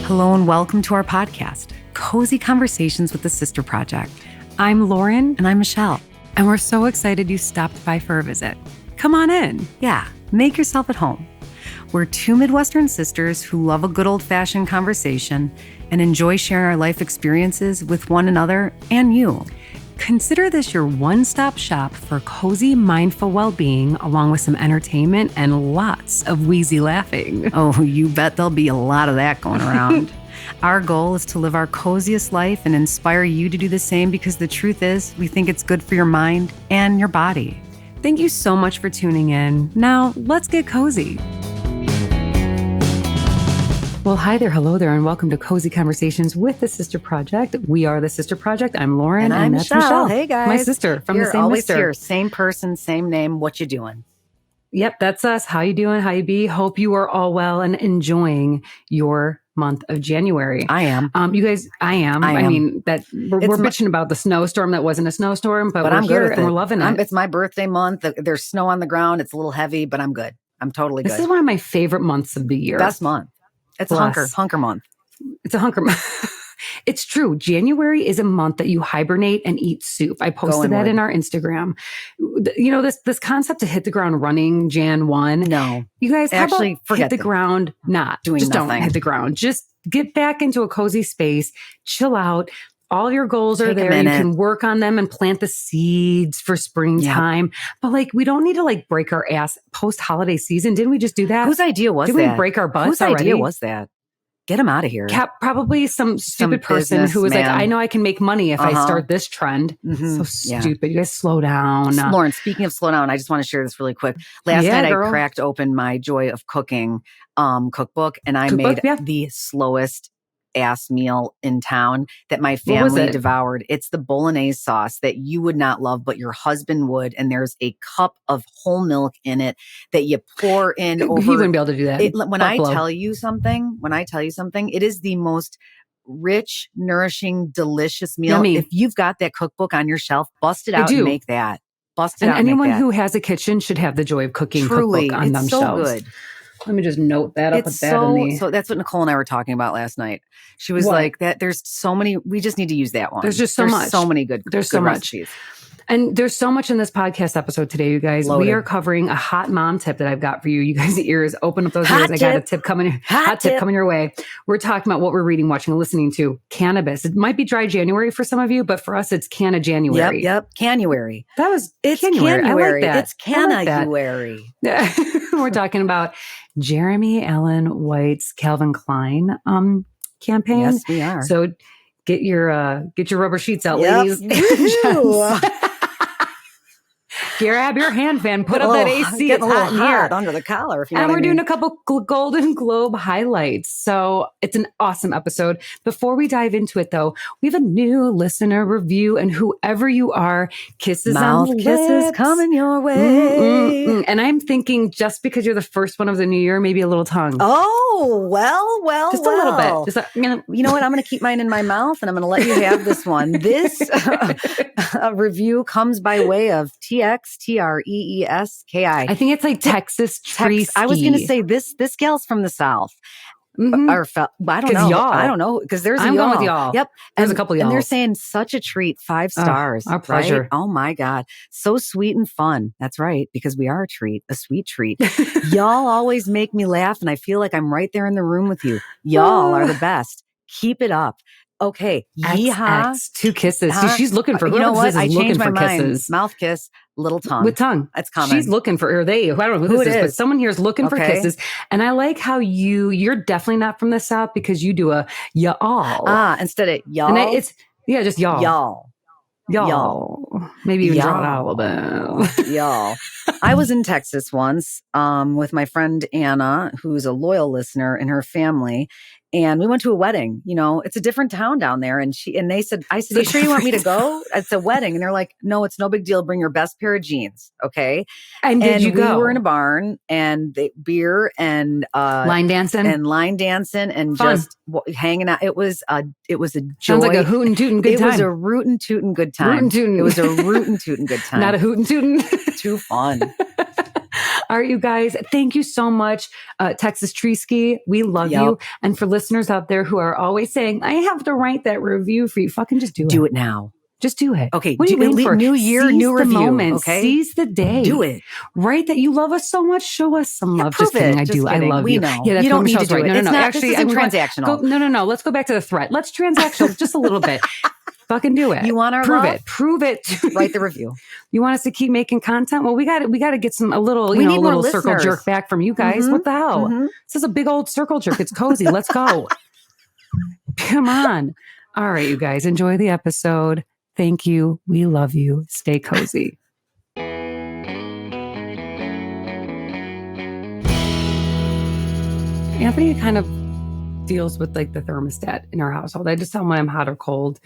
Hello and welcome to our podcast, Cozy Conversations with the Sister Project. I'm Lauren. And I'm Michelle. And we're so excited you stopped by for a visit. Come on in. Yeah, make yourself at home. We're two Midwestern sisters who love a good old-fashioned conversation and enjoy sharing our life experiences with one another and you. Consider this your one-stop shop for cozy, mindful well-being, along with some entertainment and lots of wheezy laughing. Oh, you bet there'll be a lot of that going around. Our goal is to live our coziest life and inspire you to do the same because the truth is, we think it's good for your mind and your body. Thank you so much for tuning in. Now, let's get cozy. Well, hi there, hello there, and welcome to Cozy Conversations with the Sister Project. We are the Sister Project. I'm Lauren, and that's Michelle. Hey, guys. My sister from the same always mister. Here. Same person, same name. What you doing? Yep, that's us. How you doing? How you be? Hope you are all well and enjoying your month of January. I am. You guys, I am. I mean, that we're bitching about the snowstorm that wasn't a snowstorm, but we're here and we're loving it. It's my birthday month. There's snow on the ground. It's a little heavy, but I'm good. I'm totally good. This is one of my favorite months of the year. Best month. It's a hunker month. It's a hunker month. It's true. January is a month that you hibernate and eat soup. I posted that in our Instagram. You know, this concept to hit the ground running Jan 1. No. You guys actually hit the ground not. Doing Just nothing. Don't hit the ground. Just get back into a cozy space. Chill out. All your goals are there. You can work on them and plant the seeds for springtime. Yeah. But we don't need to break our ass post-holiday season. Didn't we just do that? Whose idea was that? Did we break our butts Whose already? idea was that? Get him out of here. Probably some stupid person who was like, I know I can make money if I start this trend. Mm-hmm. So stupid. You guys slow down. Lauren, speaking of slow down, I just want to share this really quick. Last night I cracked open my Joy of Cooking cookbook and I made the slowest ass meal in town that my family devoured. It's the bolognese sauce that you would not love, but your husband would. And there's a cup of whole milk in it that you pour in over. He wouldn't be able to do that. When I tell you something, it is the most rich, nourishing, delicious meal. Yummy. If you've got that cookbook on your shelf, bust it out and make that. And anyone who has a kitchen should have the Joy of Cooking cookbook on them shelves. Good. Let me just note that up. So that's what Nicole and I were talking about last night. She was like, "That there's so many. We just need to use that one. There's just so much. So many good. There's good so recipes. much. And there's so much in this podcast episode today, you guys. Loaded. We are covering a hot mom tip that I've got for you. You guys' ears, open up those ears. I got a tip coming. Hot tip coming your way. We're talking about what we're reading, watching, and listening to. Cannabis. It might be dry January for some of you, but for us, it's Canna January. Yep. Canuary. It's Canuary. I like that. It's Canuary. We're talking about Jeremy Allen White's Calvin Klein campaign. Yes, we are. So get your rubber sheets out, ladies. Grab your hand fan, put up that AC. It's hot in here under the collar. If you know and what we're I mean. doing a couple Golden Globe highlights. So it's an awesome episode. Before we dive into it, though, we have a new listener review, and whoever you are, kisses Mouth on the kisses lips. coming your way. And I'm thinking, just because you're the first one of the new year, maybe a little tongue. Oh, well. Just a little bit. You know what? I'm going to keep mine in my mouth, and I'm going to let you have this one. This review comes by way of TXTREESKI. I think it's like Texas tree. I was going to say this gal's from the South. Mm-hmm. I don't know. Y'all. I don't know because there's I'm y'all. going with y'all. Yep, there's a couple y'all. And they're saying such a treat, 5 stars. Our pleasure. Right? Oh my God, so sweet and fun. That's right, because we are a treat, a sweet treat. Y'all always make me laugh, and I feel like I'm right there in the room with you. Y'all are the best. Keep it up. Okay, yeehaw. X, 2 kisses. See, she's looking for. You know what? I changed my mind. Kisses. Mouth kiss, little tongue. With tongue. That's common. She's looking for, or they, I don't know who this is, but someone here is looking for kisses. And I like how you're definitely not from the South because you do a y'all. Instead of y'all. And it's just y'all. Y'all. Maybe even draw it out a little bit. Y'all. I was in Texas once with my friend Anna, who's a loyal listener, and her family. And we went to a wedding. You know, it's a different town down there. And they said, I said, "You sure you want me to go? It's a wedding." And they're like, "No, it's no big deal. Bring your best pair of jeans." Okay. And did you go? We were in a barn and beer and line dancing and fun. Just hanging out. It was a joy. Sounds like a hootin' tootin' good time. It was a rootin' tootin' good time. Rootin' tootin'. It was a rootin' tootin' good time. Not a hootin' tootin'. Too fun. All right, you guys, thank you so much. Texas Treeski, we love you. And for listeners out there who are always saying, I have to write that review for you, fucking just do it. Do it now. Just do it. Okay. What are you waiting for? New year, Seize new the review. Moment. Okay. Seize the day. Do it. Right? That you love us so much. Show us some love. Just kidding. I do. I love you. Know. Yeah, that's you don't need to do right. it. No. Actually, I'm transactional. No. Let's go back to the threat. Let's transactional just a little bit. Fucking do it. You want our Prove love? Prove it. Write the review. You want us to keep making content? Well, we got to get a little circle jerk back from you guys. Mm-hmm. What the hell? Mm-hmm. This is a big old circle jerk. It's cozy. Let's go. Come on. All right, you guys, enjoy the episode. Thank you. We love you. Stay cozy. Anthony kind of deals with like the thermostat in our household. I just tell him when I'm hot or cold,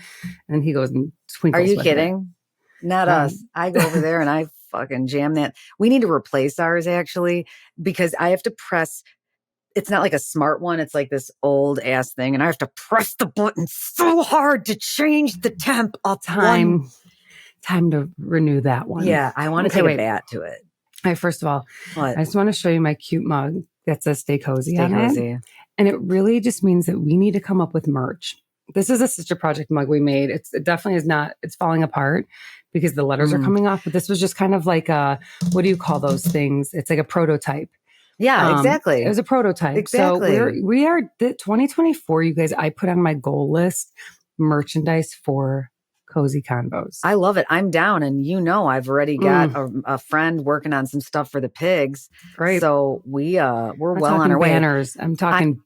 and he goes and twinkles. Are you kidding? Not us. I go over there and I fucking jam that. We need to replace ours actually, because I have to press. It's not like a smart one. It's like this old ass thing. And I have to press the button so hard to change the temp up. Time to renew that one. Yeah. I want to take a bat to it. All right, first of all, I just want to show you my cute mug that says Stay Cozy on it. And it really just means that we need to come up with merch. This is a sister project mug we made. It definitely is not, it's falling apart because the letters are coming off. But this was just kind of like what do you call those things? It's like a prototype. Yeah, exactly. It was a prototype. Exactly. So we are 2024, you guys, I put on my goal list merchandise for Cozy Convos. I love it. I'm down. And I've already got a friend working on some stuff for the pigs. Right. So we're well on our way. Banners. I'm talking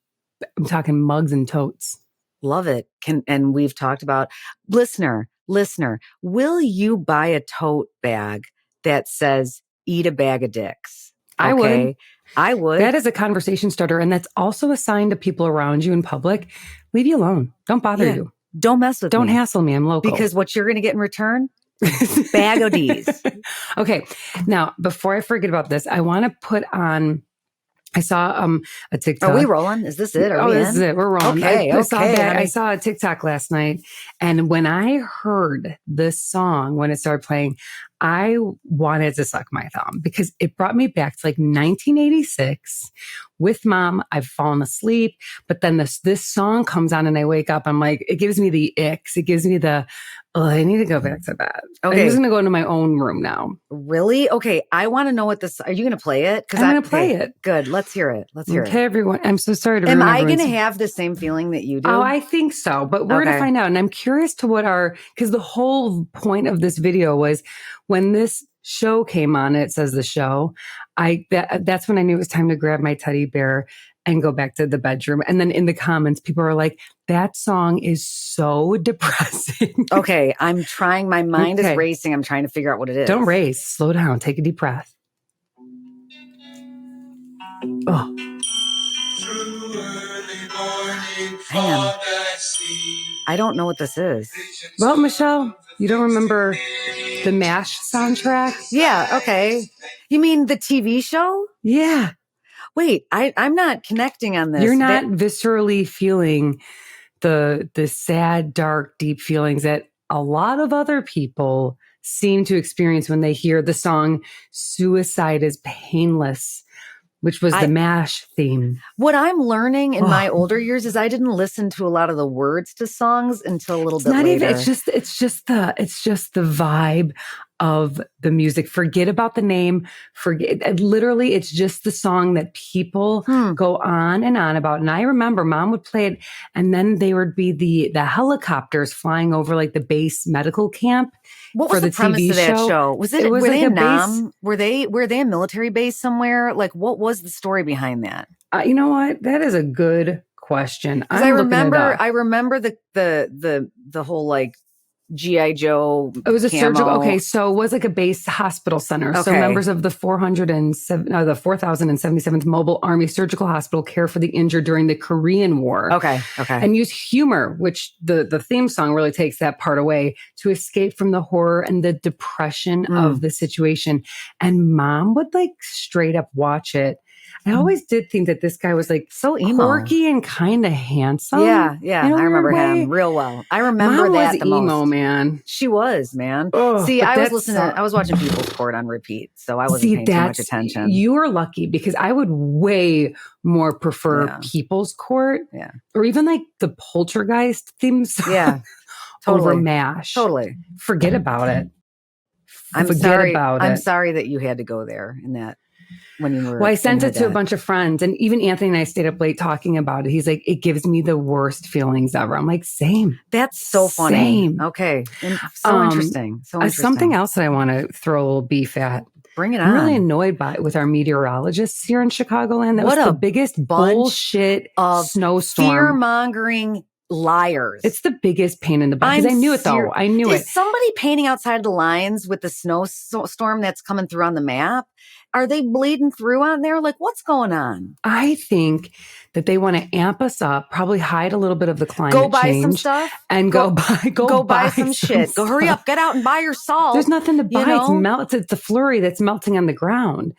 mugs and totes. Love it. And we've talked about listener, will you buy a tote bag that says eat a bag of dicks? Okay. I would. That is a conversation starter. And that's also a sign to people around you in public. Leave you alone. Don't bother you. Don't mess with me. Don't hassle me. I'm local. Because what you're going to get in return, bag of D's. Okay. Now, before I forget about this, I want to put on, I saw a TikTok. Are we rolling? Is this it? This is it. We're rolling. Okay. I saw a TikTok last night. And when I heard this song, when it started playing, I wanted to suck my thumb because it brought me back to like 1986 with mom. I've fallen asleep, but then this song comes on and I wake up. I'm like, it gives me the icks. It gives me I need to go back to bed. Okay. I'm just going to go into my own room now. Really? Okay. I want to know are you going to play it? I'm going to play it. Good. Let's hear it. Okay, everyone. I'm so sorry to Am I going to have the same feeling that you do? Oh, I think so, but we're going to find out. And I'm curious to because the whole point of this video was when this show came on, it says the show, that's when I knew it was time to grab my teddy bear and go back to the bedroom. And then in the comments, people are like, that song is so depressing. Okay. I'm trying. My mind is racing. I'm trying to figure out what it is. Don't race. Slow down. Take a deep breath. Oh. Hang on. I don't know what this is. Well, Michelle, you don't remember the MASH soundtrack? Yeah. Okay. You mean the TV show? Yeah. Wait, I'm not connecting on this. You're not viscerally feeling the sad, dark, deep feelings that a lot of other people seem to experience when they hear the song Suicide is Painless, which was the MASH theme. What I'm learning in my older years is I didn't listen to a lot of the words to songs until a little bit later. It's just the vibe of the music. Forget about the name. Literally, it's just the song that people go on and on about. And I remember mom would play it, and then they would be the helicopters flying over like the base medical camp. What was the premise TV of that show? Were they in Nam? Were they a military base somewhere? Like, what was the story behind that? You know what? That is a good question. I remember the whole like G.I. Joe. It was a surgical. Okay, so it was like a base hospital center. Okay. So members of the 4,077th Mobile Army Surgical Hospital care for the injured during the Korean War. Okay. And use humor, which the theme song really takes that part away, to escape from the horror and the depression of the situation. And mom would like straight up watch it I always did think that this guy was like so emo, quirky and kind of handsome. Yeah. I remember him real well. I remember Mom that was the emo, most. Man. She was, man. Oh, see, I was watching People's Court on repeat, so I wasn't paying too much attention. You were lucky because I would way more prefer People's Court, or even like the Poltergeist theme song, totally. over MASH. Totally, forget about it. I'm sorry that you had to go there in that. When you were, well, I sent it to a bunch of friends, and even Anthony and I stayed up late talking about it. He's like, it gives me the worst feelings ever. I'm like, same. That's so funny. Same. Okay. So interesting. Something else that I want to throw a little beef at. Bring it on. I'm really annoyed with our meteorologists here in Chicagoland. That was the biggest bullshit of snowstorm. Fear-mongering liars. It's the biggest pain in the butt. Because I knew it, though. I knew it. Is somebody painting outside of the lines with the snowstorm that's coming through on the map? Are they bleeding through on there? Like, what's going on? I think that they want to amp us up, probably hide a little bit of the climate change. Go buy some stuff. And go buy some shit. Go hurry up. Get out and buy your salt. There's nothing to buy. It's the flurry that's melting on the ground.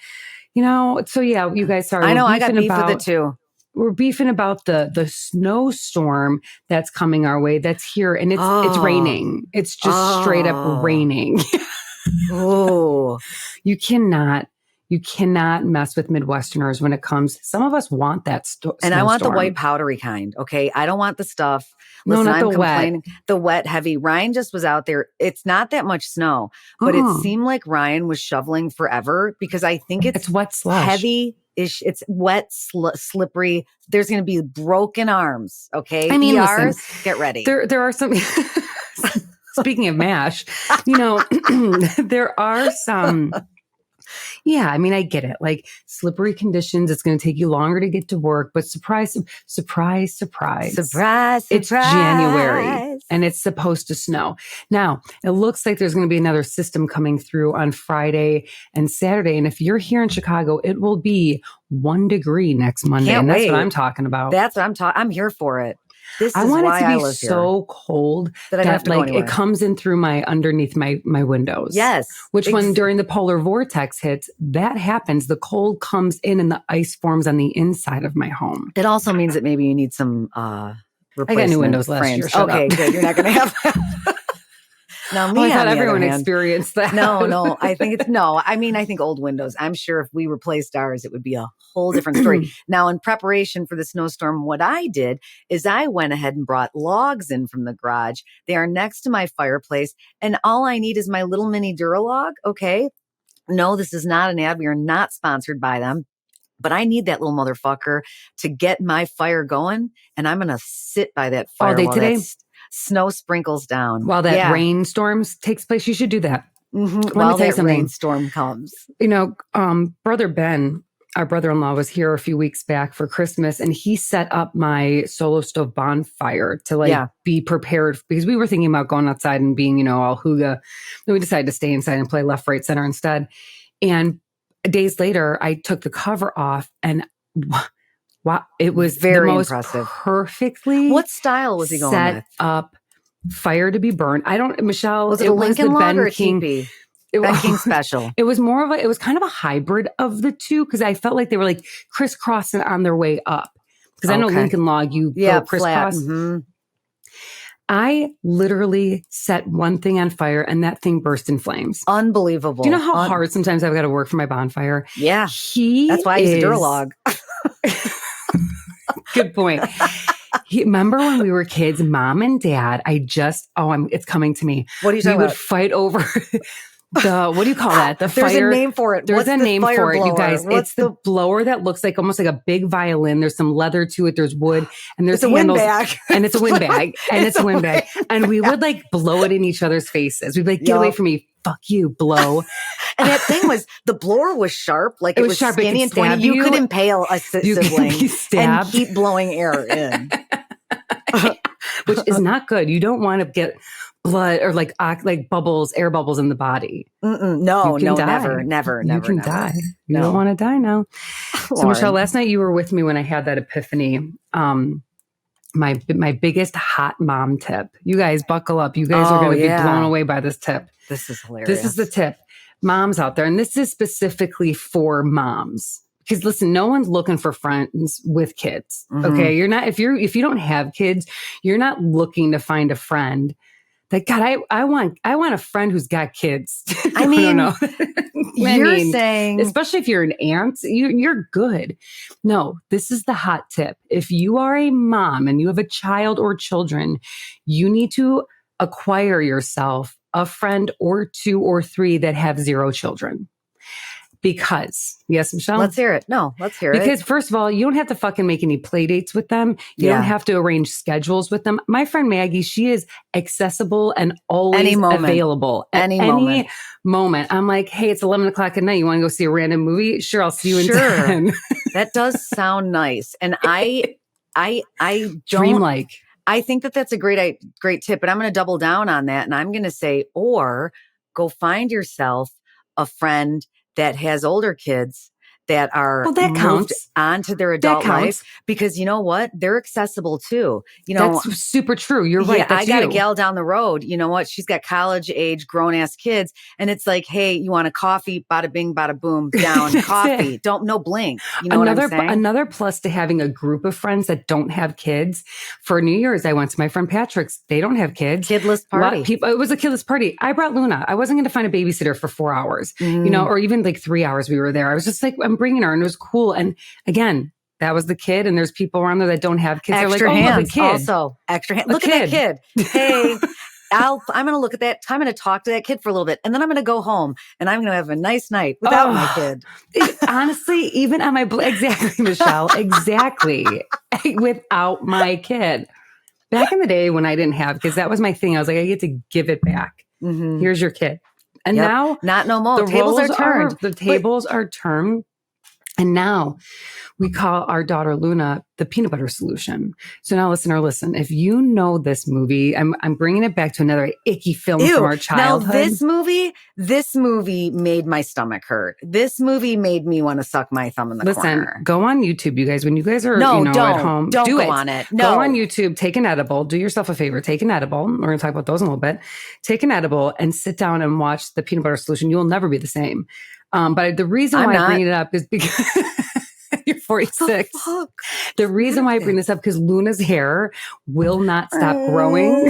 So yeah, you guys are. I know, I got beef with it too. We're beefing about the snowstorm that's coming our way. That's here. And it's raining. It's just straight up raining. Oh, You cannot mess with Midwesterners when it comes. Some of us want that and I want the white powdery kind. Okay. I don't want the stuff. Listen, I'm complaining. The wet, heavy. Ryan just was out there. It's not that much snow, but it seemed like Ryan was shoveling forever because I think it's wet slush. Heavy-ish. It's wet, slippery. There's going to be broken arms. Okay. I mean, listen, get ready. There are some. Speaking of MASH, there are some. Yeah, I mean, I get it. Like slippery conditions, it's going to take you longer to get to work. But surprise. It's January and it's supposed to snow. Now, it looks like there's going to be another system coming through on Friday and Saturday. And if you're here in Chicago, it will be 1 degree next Monday. Can't and that's wait. what I'm talking about. That's what I'm talking. I'm here for it. I want it to be so cold that like it comes in through underneath my windows. Yes. Which when during the polar vortex hits, that happens. The cold comes in and the ice forms on the inside of my home. It also means that maybe you need some replacement I got new windows last frames. year. Shut okay, up. Good. You're not going to have that. Now, me I thought on the everyone other hand, experienced that. No. I think I think old windows. I'm sure if we replaced ours, it would be a whole different story. Now, in preparation for the snowstorm, what I did is I went ahead and brought logs in from the garage. They are next to my fireplace, and all I need is my little mini Duralog. Okay. No, this is not an ad. We are not sponsored by them. But I need that little motherfucker to get my fire going, and I'm going to sit by that fire all day today. Snow sprinkles down while that rainstorm takes place. You should do that. Mm-hmm. While that rainstorm comes. Brother Ben, our brother-in-law, was here a few weeks back for Christmas, and he set up my solo stove bonfire to be prepared because we were thinking about going outside and being, all hygge. Then we decided to stay inside and play left, right, center instead. And days later, I took the cover off and wow, it was very the most impressive. Perfectly. What style was he going set with? Up fire to be burned. Michelle. Was it a Lincoln log or a teepee? Ben King special. It was it was kind of a hybrid of the two because I felt like they were like crisscrossing on their way up. Because I know Lincoln log, you go crisscross. Mm-hmm. I literally set one thing on fire and that thing burst in flames. Unbelievable. Do you know how hard sometimes I've got to work for my bonfire? Yeah. That's why I use a Duralog. Good point. Remember when we were kids, Mom and Dad, it's coming to me. What are you talking about? We would fight over what do you call that? The There's fire. a name for it. There's a name for it, you guys. What's it's the blower that looks like almost like a big violin. There's some leather to it. There's wood and there's handles. Windbag. And it's a windbag. And it's a windbag. And we would blow it in each other's faces. We'd be like, get away from me. Fuck you, blow. And that thing the blower was sharp. Like it was sharp, skinny and pointy. You could impale a sibling and keep blowing air in. Which is not good. You don't want to get blood or bubbles, air bubbles in the body. No, never. You can die. You don't want to die now. So Michelle, last night you were with me when I had that epiphany. My biggest hot mom tip. You guys buckle up. You guys are going to be blown away by this tip. This is hilarious. This is the tip. Moms out there, and this is specifically for moms. Because listen, no one's looking for friends with kids. Okay. You're not, if you don't have kids, you're not looking to find a friend. Like, God, I want a friend who's got kids. I mean, no. you're saying, especially if you're an aunt, you're good. No, this is the hot tip. If you are a mom and you have a child or children, you need to acquire yourself a friend or 2 or 3 that have 0 children. Because, yes, Michelle? Let's hear it. No, let's hear it. Because first of all, you don't have to fucking make any play dates with them. You don't have to arrange schedules with them. My friend Maggie, she is accessible and always available. At any moment. I'm like, hey, it's 11 o'clock at night. You want to go see a random movie? Sure, I'll see you in 10. That does sound nice. And I don't dreamlike. I think that that's a great tip, but I'm going to double down on that. And I'm going to say, or go find yourself a friend that has older kids that are moved onto their adult life, because you know what? They're accessible too. You know, that's super true. You're right. Yeah, I got a gal down the road. You know what? She's got college age grown ass kids, and it's like, hey, you want a coffee? Bada bing, bada boom, down. Coffee. No blink. You know what I'm saying? Another plus to having a group of friends that don't have kids. For New Year's, I went to my friend Patrick's. They don't have kids. Kidless party. It was a kidless party. I brought Luna. I wasn't going to find a babysitter for 4 hours, you know, or even like 3 hours. We were there. I was just like, I'm bringing her, and it was cool. And again, that was the kid, and there's people around there that don't have kids. Extra They're like, hands, the kid. Also, extra hands. Look at that kid. Hey, I'm going to look at that. I'm going to talk to that kid for a little bit, and then I'm going to go home, and I'm going to have a nice night without my kid. Honestly, even on my exactly, Michelle, exactly, without my kid. Back in the day when I didn't have kids, that was my thing. I was like, I get to give it back. Here's your kid. And now, not no more. The tables are turned. The tables are turned. And now we call our daughter Luna the peanut butter solution. So now listen, if you know this movie, I'm bringing it back to another icky film from our childhood. Now this movie made my stomach hurt. This movie made me want to suck my thumb in the corner. Go on YouTube, you guys. When you guys are at home, don't go on it. No. Go on YouTube, take an edible, do yourself a favor, take an edible. We're going to talk about those in a little bit. Take an edible and sit down and watch the peanut butter solution. You will never be the same. But the reason why I bring it up is because you're 46. The reason why I bring this up, because Luna's hair will not stop growing.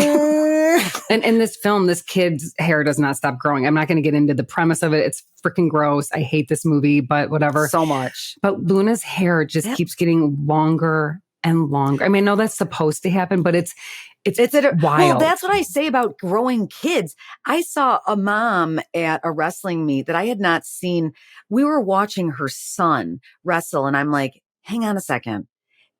And in this film, this kid's hair does not stop growing. I'm not going to get into the premise of it. It's freaking gross. I hate this movie, but whatever. So much. But Luna's hair just keeps getting longer and longer. I mean, I know that's supposed to happen, but it's wild. Well, that's what I say about growing kids. I saw a mom at a wrestling meet that I had not seen. We were watching her son wrestle, and I'm like, hang on a second.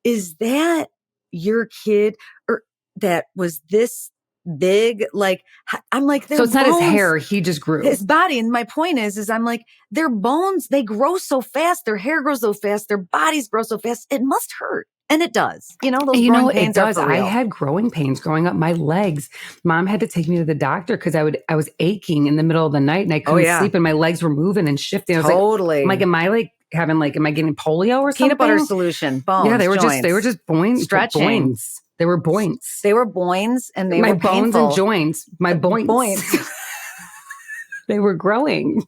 Is that your kid, or that was this big? Like, I'm like, so it's not his hair. He just grew his body. And my point is I'm like, their bones, they grow so fast. Their hair grows so fast. Their bodies grow so fast. It must hurt. And it does. You know, those growing pains are for real. I had growing pains growing up. My legs, Mom had to take me to the doctor because I was aching in the middle of the night and I couldn't sleep and my legs were moving and shifting. I was like, am I getting polio or something? Peanut butter solution, bones, yeah, they were just boings. Stretching. They were boings. They were boings and they were painful. My bones and joints. My boings. They were growing.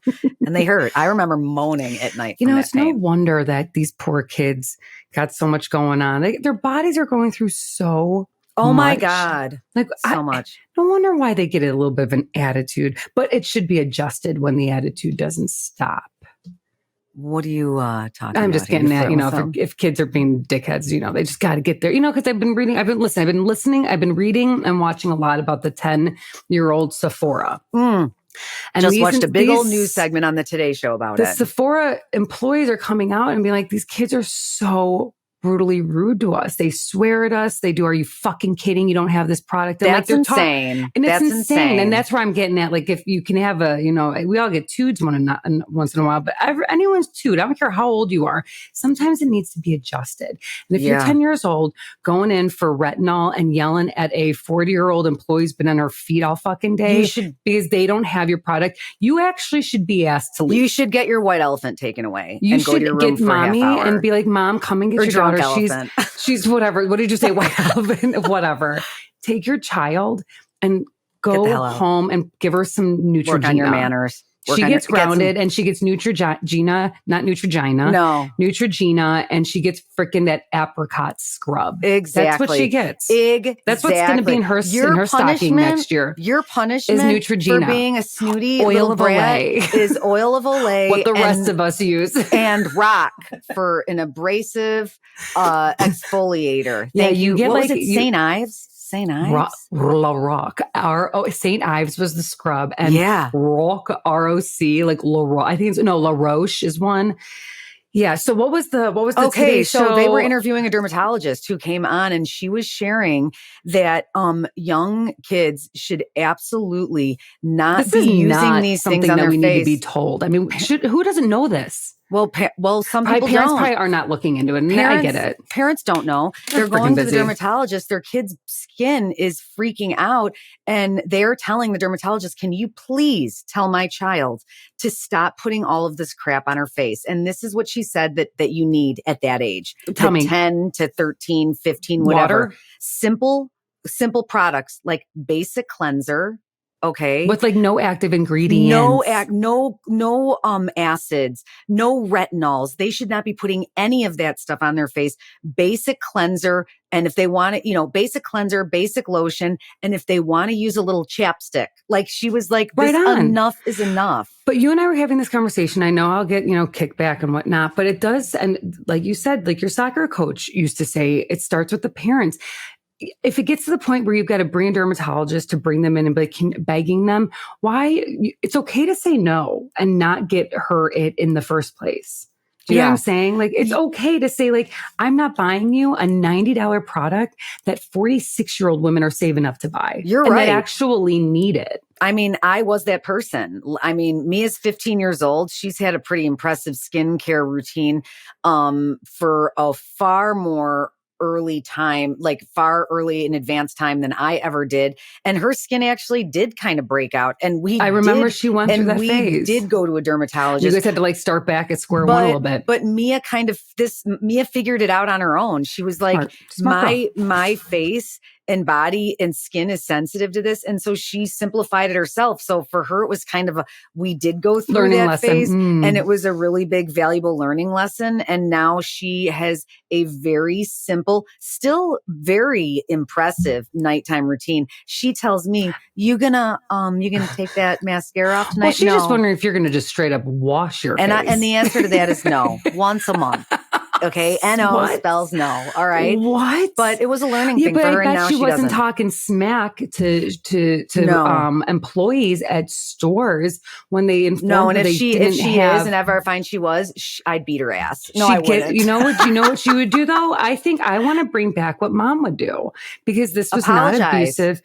And they hurt. I remember moaning at night. You know, it's no wonder that these poor kids got so much going on. Their bodies are going through so much. My God. So much. No wonder why they get a little bit of an attitude. But it should be adjusted when the attitude doesn't stop. What are you talking about? I'm just getting at, if kids are being dickheads, they just got to get there. Because I've been reading and watching a lot about the 10-year-old Sephora. And just watched a big old news segment on the Today Show about it. The Sephora employees are coming out and being like, these kids are so brutally rude to us. They swear at us. They do, are you fucking kidding? You don't have this product. And that's insane. And it's insane. And that's where I'm getting at. Like, if you can have we all get toots once in a while, but anyone's toot, I don't care how old you are. Sometimes it needs to be adjusted. And if you're 10 years old going in for retinol and yelling at a 40-year-old employee who's been on her feet all fucking day because they don't have your product, you actually should be asked to leave. You should get your white elephant taken away. You should go to your room get mommy and be like, Mom, come and get your daughter. Elephant. She's whatever. What did you say? White elephant? Whatever. Take your child and go home and give her some Neutrogena. Work on your manners. She gets grounded and she gets Neutrogena, not Neutrogena. No. Neutrogena, and she gets freaking that apricot scrub. Exactly. That's what she gets. Exactly. That's what's going to be in her stocking next year. Your punishment is Neutrogena. For being a snooty oil little of brat Olay. Is oil of Olay. What the rest of us use. And rock for an abrasive exfoliator. Yeah, you get what was it? St. Ives? St. Ives? La Rock. St. Ives was the scrub. And Rock, R-O-C, like La Roche. I think La Roche is one. Yeah. So what was the okay? So show? They were interviewing a dermatologist who came on, and she was sharing that young kids should absolutely not be using these things on their face. Need to be told. I mean, who doesn't know this? Well, some people parents probably are not looking into it. And I get it. Parents don't know. They're going to the dermatologist. Their kid's skin is freaking out, and they're telling the dermatologist, "Can you please tell my child to stop putting all of this crap on her face?" And this is what she said that you need at that age. Tell me. 10 to 13, 15, whatever. Water? Simple products like basic cleanser. Okay. With like no active ingredients. No acids, no retinols. They should not be putting any of that stuff on their face. Basic cleanser. And if they want to, basic cleanser, basic lotion. And if they want to use a little chapstick, like she was like, enough is enough. But you and I were having this conversation. I know I'll get, kickback and whatnot, but it does. And like you said, like your soccer coach used to say, it starts with the parents. If it gets to the point where you've got to bring a dermatologist to bring them in and be begging them, why? It's okay to say no and not get her it in the first place. Do you know what I'm saying? Like, it's okay to say, like, I'm not buying you a $90 product that 46-year-old women are saving up to buy. You're right. And that actually need it. I mean, I was that person. I mean, Mia's 15 years old. She's had a pretty impressive skincare routine for a far more early time, like far early in advanced time than I ever did. And her skin actually did kind of break out. And I remember she went through that phase. We did go to a dermatologist. You guys had to like start back at square one a little bit. But Mia Mia figured it out on her own. She was like, my face and body and skin is sensitive to this. And so she simplified it herself. So for her, it was kind of we did go through learning that phase and it was a really big, valuable learning lesson. And now she has a very simple, still very impressive nighttime routine. She tells me, you gonna take that mascara off tonight? Well, she's just wondering if you're going to just straight up wash your face. And the answer to that is no, once a month. Okay, N-O spells no. All right. What? But it was a learning thing for her, and now she wasn't talking smack to employees at stores when they informed her and if she is, and ever I find she was, I'd beat her ass. No, I wouldn't. You know what she would do though? I think I want to bring back what Mom would do because this was not abusive.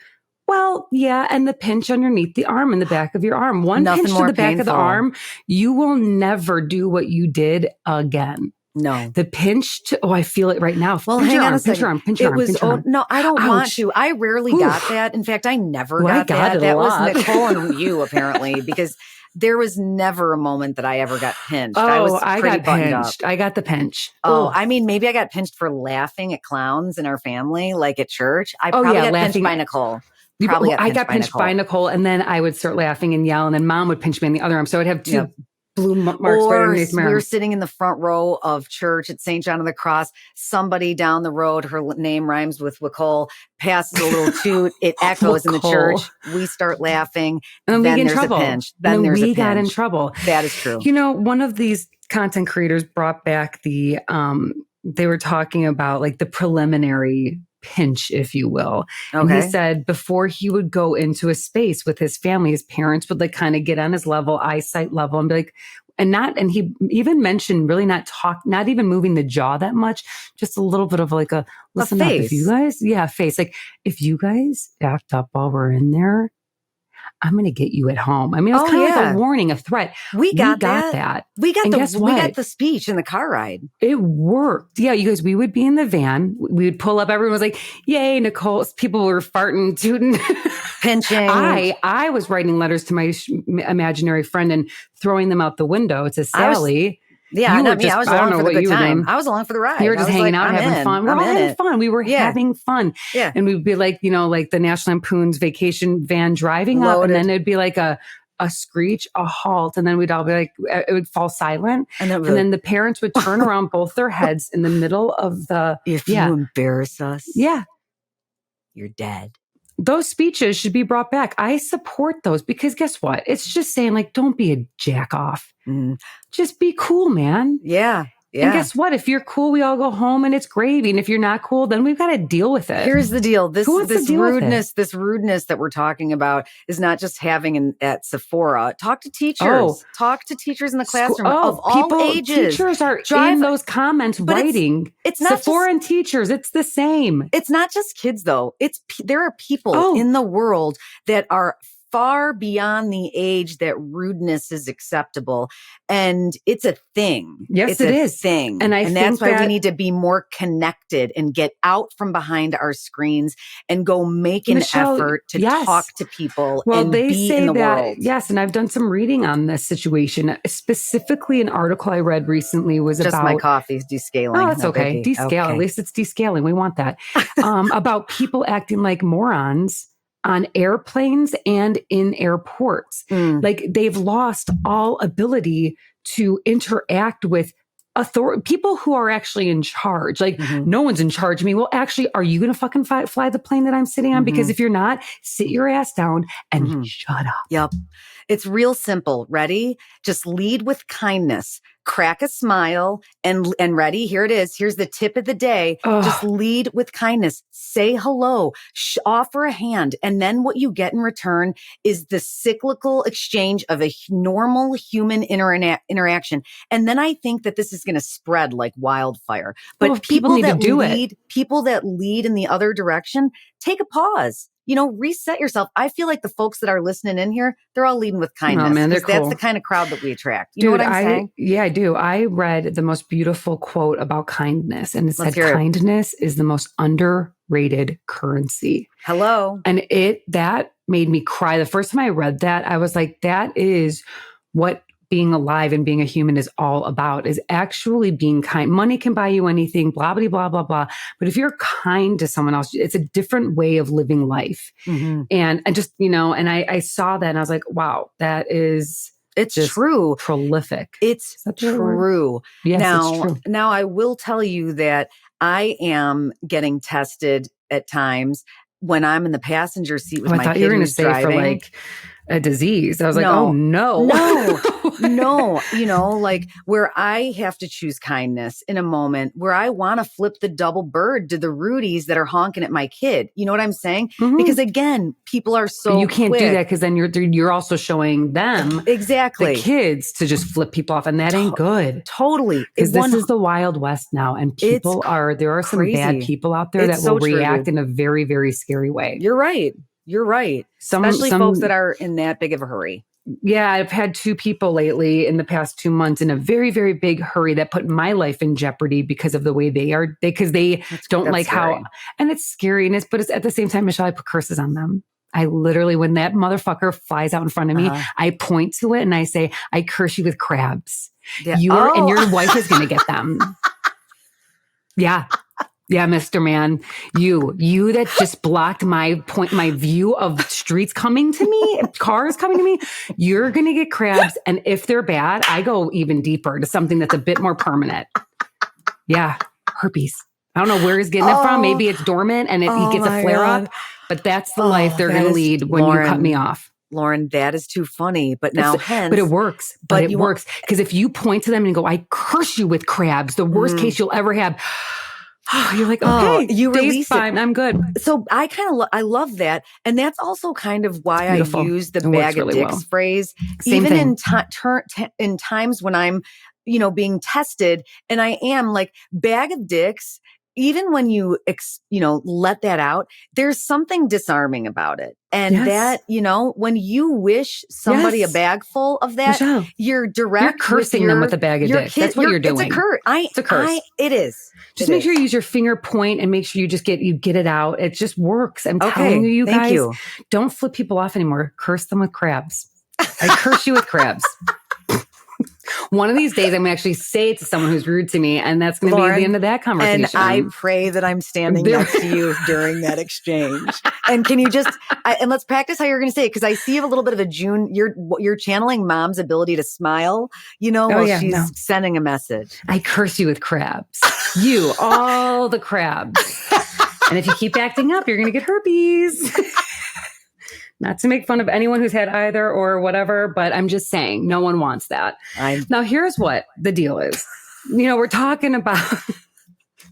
Well, yeah, and the pinch underneath the arm, in the back of your arm. Nothing pinch to the back of the arm, you will never do what you did again. No. The pinch I feel it right now. Well, hang on a second. Pinch your arm. No, I don't want to. I rarely got that. In fact, I never got that. That was Nicole and you, apparently, because there was never a moment that I ever got pinched. I got pinched. I got the pinch. Oh, I mean, maybe I got pinched for laughing at clowns in our family, like at church. I probably got pinched by Nicole. I got pinched by Nicole, and then I would start laughing and yell, and then Mom would pinch me in the other arm. So I'd have two blue marks right underneath my arm. We were sitting in the front row of church at St. John of the Cross. Somebody down the road, her name rhymes with Wacole, passes a little toot. It echoes in the church. We start laughing. And then we get in there's trouble. a pinch. Then there's a pinch. Got in trouble. That is true. One of these content creators brought back they were talking about like the preliminary pinch, if you will. Okay. And he said before he would go into a space with his family, his parents would like kind of get on his level, eyesight level, and be like, and he even mentioned really not even moving the jaw that much, just a little bit of like listen up. If you guys, face. Like if you guys act up while we're in there, I'm going to get you at home. I mean, it was kind of like a warning, a threat. We got that. We got the speech in the car ride. It worked. Yeah, you guys, we would be in the van. We would pull up. Everyone was like, yay, Nicole. People were farting, tooting. Pinching. I was writing letters to my imaginary friend and throwing them out the window to Sally. I was along for the good time. I was along for the ride. You were just hanging out, having fun. We're all having fun. We were having fun. Yeah. And we'd be like, like the National Lampoon's vacation van driving up. And then it'd be like a a screech, a halt, and then we'd all be like, it would fall silent. And then the parents would turn around both their heads in the middle of the... If you embarrass us, you're dead. Those speeches should be brought back. I support those because guess what? It's just saying like, don't be a jack off. Just be cool, man. Yeah. And guess what? If you're cool, we all go home and it's gravy. And if you're not cool, then we've got to deal with it. Here's the deal. This rudeness that we're talking about is not just having at Sephora. Talk to teachers. Talk to teachers in the classroom of all ages. Teachers are in those comments writing. It's not Sephora and teachers. It's the same. It's not just kids though. There are people in the world that are far beyond the age that rudeness is acceptable. And it's a thing. Yes, it is. Thing. And that's why we need to be more connected and get out from behind our screens and go make an effort to talk to people and be in the world. Yes. And I've done some reading on this situation. Specifically, an article I read recently was just about... my coffee's descaling. Oh, that's okay. Descale. Okay. At least it's descaling. We want that. About people acting like morons on airplanes and in airports. Like they've lost all ability to interact with people who are actually in charge. Like no one's in charge of me. Well, actually, are you going to fucking fly the plane that I'm sitting on? Because if you're not, sit your ass down and shut up. Yep. It's real simple. Ready? Just lead with kindness. Crack a smile and ready. Here it is. Here's the tip of the day. Just lead with kindness. Say hello. Offer a hand. And then what you get in return is the cyclical exchange of a normal human interaction. And then I think that this is going to spread like wildfire. But people that lead in the other direction, take a pause. Reset yourself. I feel like the folks that are listening in here, they're all leading with kindness. Oh, man, they're cool. That's the kind of crowd that we attract. You know what I'm saying? Yeah, I do. I read the most beautiful quote about kindness, and it said, kindness is the most underrated currency. Hello. And that made me cry. The first time I read that, I was like, that is what being alive and being a human is all about, is actually being kind. Money can buy you anything, blah, blah, blah, blah, blah. But if you're kind to someone else, it's a different way of living life. And I just, and I saw that and I was like, wow, it's true. Prolific. It's true. Yes, it's true. Now I will tell you that I am getting tested at times when I'm in the passenger seat with my kid. I thought you were going to say driving. For like a disease. I was like, oh no. No, like where I have to choose kindness in a moment where I want to flip the double bird to the Rudies that are honking at my kid. You know what I'm saying? Because again, people are so you can't do that because then you're also showing them exactly the kids to just flip people off, and that ain't good. Totally, because this is the Wild West now, and there are some bad people out there that will react in a very, very scary way. You're right. Especially folks that are in that big of a hurry. Yeah, I've had 2 people lately in the past 2 months in a very, very big hurry that put my life in jeopardy because of the way they are, because they don't like scary. And it's scary. But it's at the same time, Michelle, I put curses on them. I literally, when that motherfucker flies out in front of me, I point to it and I say, I curse you with crabs. Yeah. And your wife is going to get them. Yeah. Yeah, Mr. Man, you that just blocked my view of streets coming to me, cars coming to me, you're going to get crabs. And if they're bad, I go even deeper to something that's a bit more permanent. Yeah, herpes. I don't know where he's getting it from. Maybe it's dormant and he gets a flare up, but that's the life they're going to lead when you cut me off. Lauren, that is too funny. But now, but it works. But it works because if you point to them and go, I curse you with crabs, the worst case you'll ever have. You're like, okay, you release fine. I'm good. So I love that. And that's also kind of why I use the bag of dicks phrase, even in times when I'm, being tested and I am like bag of dicks. Even when you let that out, there's something disarming about it. And that, when you wish somebody a bag full of that, Michelle, you're cursing them with a bag of dicks. That's what you're doing. It's a curse. It's a curse. It is. Just make sure you use your finger point and make sure you just get it out. It just works. I'm telling you guys, don't flip people off anymore. Curse them with crabs. I curse you with crabs. One of these days, I'm going to actually say it to someone who's rude to me, and that's going to be the end of that conversation. And I pray that I'm standing next to you during that exchange. And can you and let's practice how you're going to say it, because I see a little bit of a you're channeling mom's ability to smile, while she's sending a message. I curse you with crabs. You, all the crabs. And if you keep acting up, you're going to get herpes. Not to make fun of anyone who's had either or whatever, but I'm just saying, no one wants that. Now, here's what the deal is. We're talking about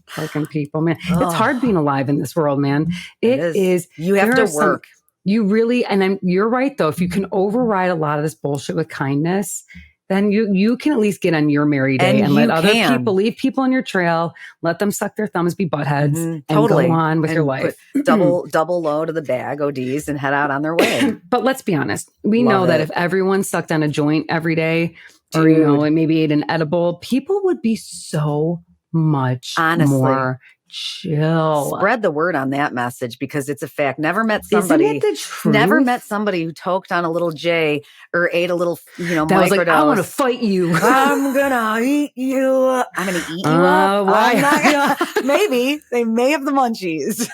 fucking people, man. It's hard being alive in this world, man. It is. You have to work. You really, you're right, though. If you can override a lot of this bullshit with kindness, then you can at least get on your merry day and let other people, leave people on your trail, let them suck their thumbs, be buttheads, and go on with your life. Double load of the bag, ODs, and head out on their way. But let's be honest. We know that if everyone sucked on a joint every day, or and maybe ate an edible, people would be so much more chill. Spread the word on that message, because it's a fact. Never met somebody who toked on a little J or ate a little, that was like, I want to fight you. I'm gonna eat you. I'm gonna eat you up. Why? Maybe they may have the munchies.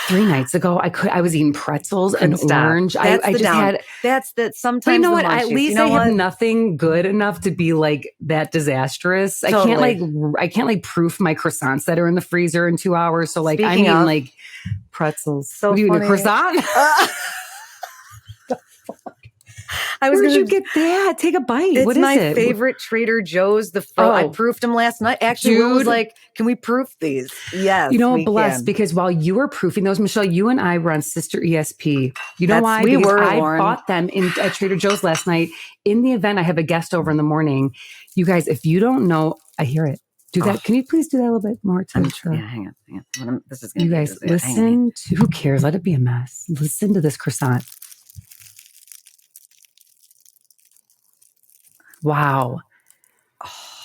3 nights ago, I was eating pretzels and orange. I just had. That's that. Sometimes, but you know what? At least I have nothing good enough to be like that disastrous. Totally. I can't proof my croissants that are in the freezer in 2 hours. So like, pretzels. So what, you eat a croissant? Where'd you get that? Take a bite. It's what is my it? favorite Trader Joe's. I proofed them last night. Actually, Will was like, can we proof these? Yes. Blessed, because while you were proofing those, Michelle, you and I were on Sister ESP. You know why? Because I bought them at Trader Joe's last night. In the event, I have a guest over in the morning. You guys, if you don't know, I hear it. Do that. Can you please do that a little bit more to intro? Yeah, hang on. This is you guys listen to. Who cares? Let it be a mess. Listen to this croissant. Wow.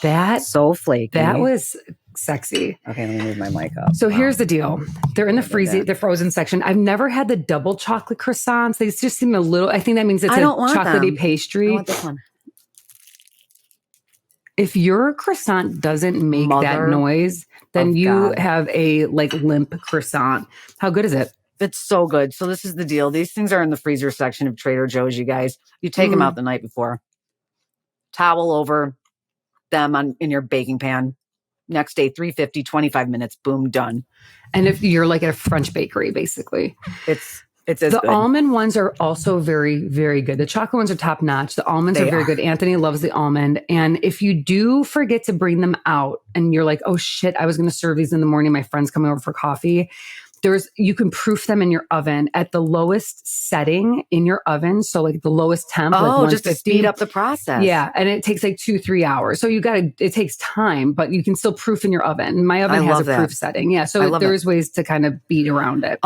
That so flaky. That was sexy. Okay, let me move my mic up. So here's the deal. They're in the frozen section. I've never had the double chocolate croissants. They just seem a little, I think that means it's a chocolatey pastry. I want this one. If your croissant doesn't make that noise, then you have a limp croissant. How good is it? It's so good. So this is the deal. These things are in the freezer section of Trader Joe's, you guys. You take them out the night before. Towel over them in your baking pan. Next day, 350, 25 minutes, boom, done. And if you're like at a French bakery, basically. It's as good. The almond ones are also very, very good. The chocolate ones are top notch. The almonds are very good. Anthony loves the almond. And if you do forget to bring them out and you're like, oh shit, I was going to serve these in the morning. My friend's coming over for coffee. You can proof them in your oven at the lowest setting in your oven. So like the lowest temp. Oh, just to speed up the process. Yeah. And it takes like 2-3 hours. So it takes time, but you can still proof in your oven. My oven has a proof setting. Yeah. So there's ways to kind of beat around it.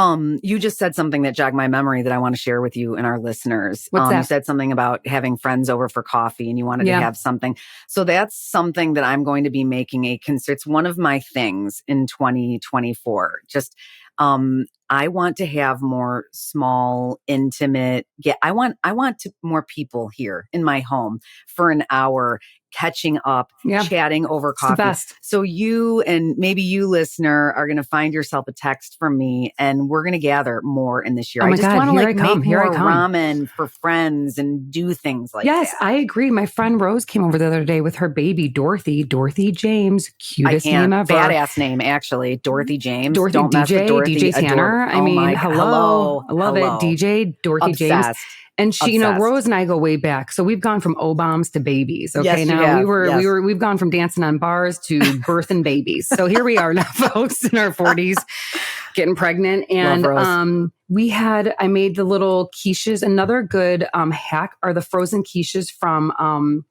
You just said something that jogged my memory that I want to share with you and our listeners. What's that? You said something about having friends over for coffee and you wanted to have something. So that's something that I'm going to be making it's one of my things in 2024. I want to have more small, intimate. I want more people here in my home for an hour, catching up, chatting over coffee. It's the best. So you and maybe you, listener, are going to find yourself a text from me, and we're going to gather more in this year. Oh my I just want to make more come. ramen for friends and do things like that. Yes, I agree. My friend Rose came over the other day with her baby, Dorothy James. Cutest name ever. Badass name, actually. Dorothy James. Don't mess with Dorothy. DJ Tanner. Hello. I love it. DJ Dorothy Obsessed. James. And she, Rose and I go way back. So we've gone from O-bombs to babies. Okay. Yes, we've gone from dancing on bars to birthing babies. So here we are now, folks, in our 40s, getting pregnant. And, I made the little quiches. Another good, hack are the frozen quiches from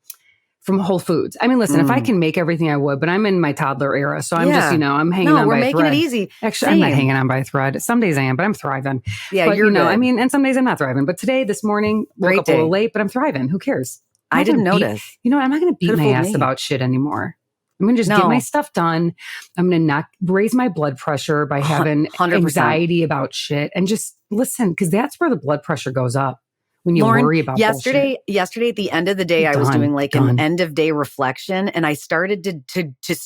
Whole Foods. I mean, listen, if I can make everything, I would, but I'm in my toddler era. So I'm just, I'm hanging on by a thread. No, we're making it easy. Actually, I'm not hanging on by a thread. Some days I am, but I'm thriving. Yeah, but, good. And some days I'm not thriving. But this morning, woke up a little late, but I'm thriving. Who cares? I didn't notice. I'm not going to beat my ass about shit anymore. I'm going to just get my stuff done. I'm going to not raise my blood pressure by having 100%. Anxiety about shit and just listen, because that's where the blood pressure goes up. when you worry about yesterday at the end of the day, I was doing like an end of day reflection, and I started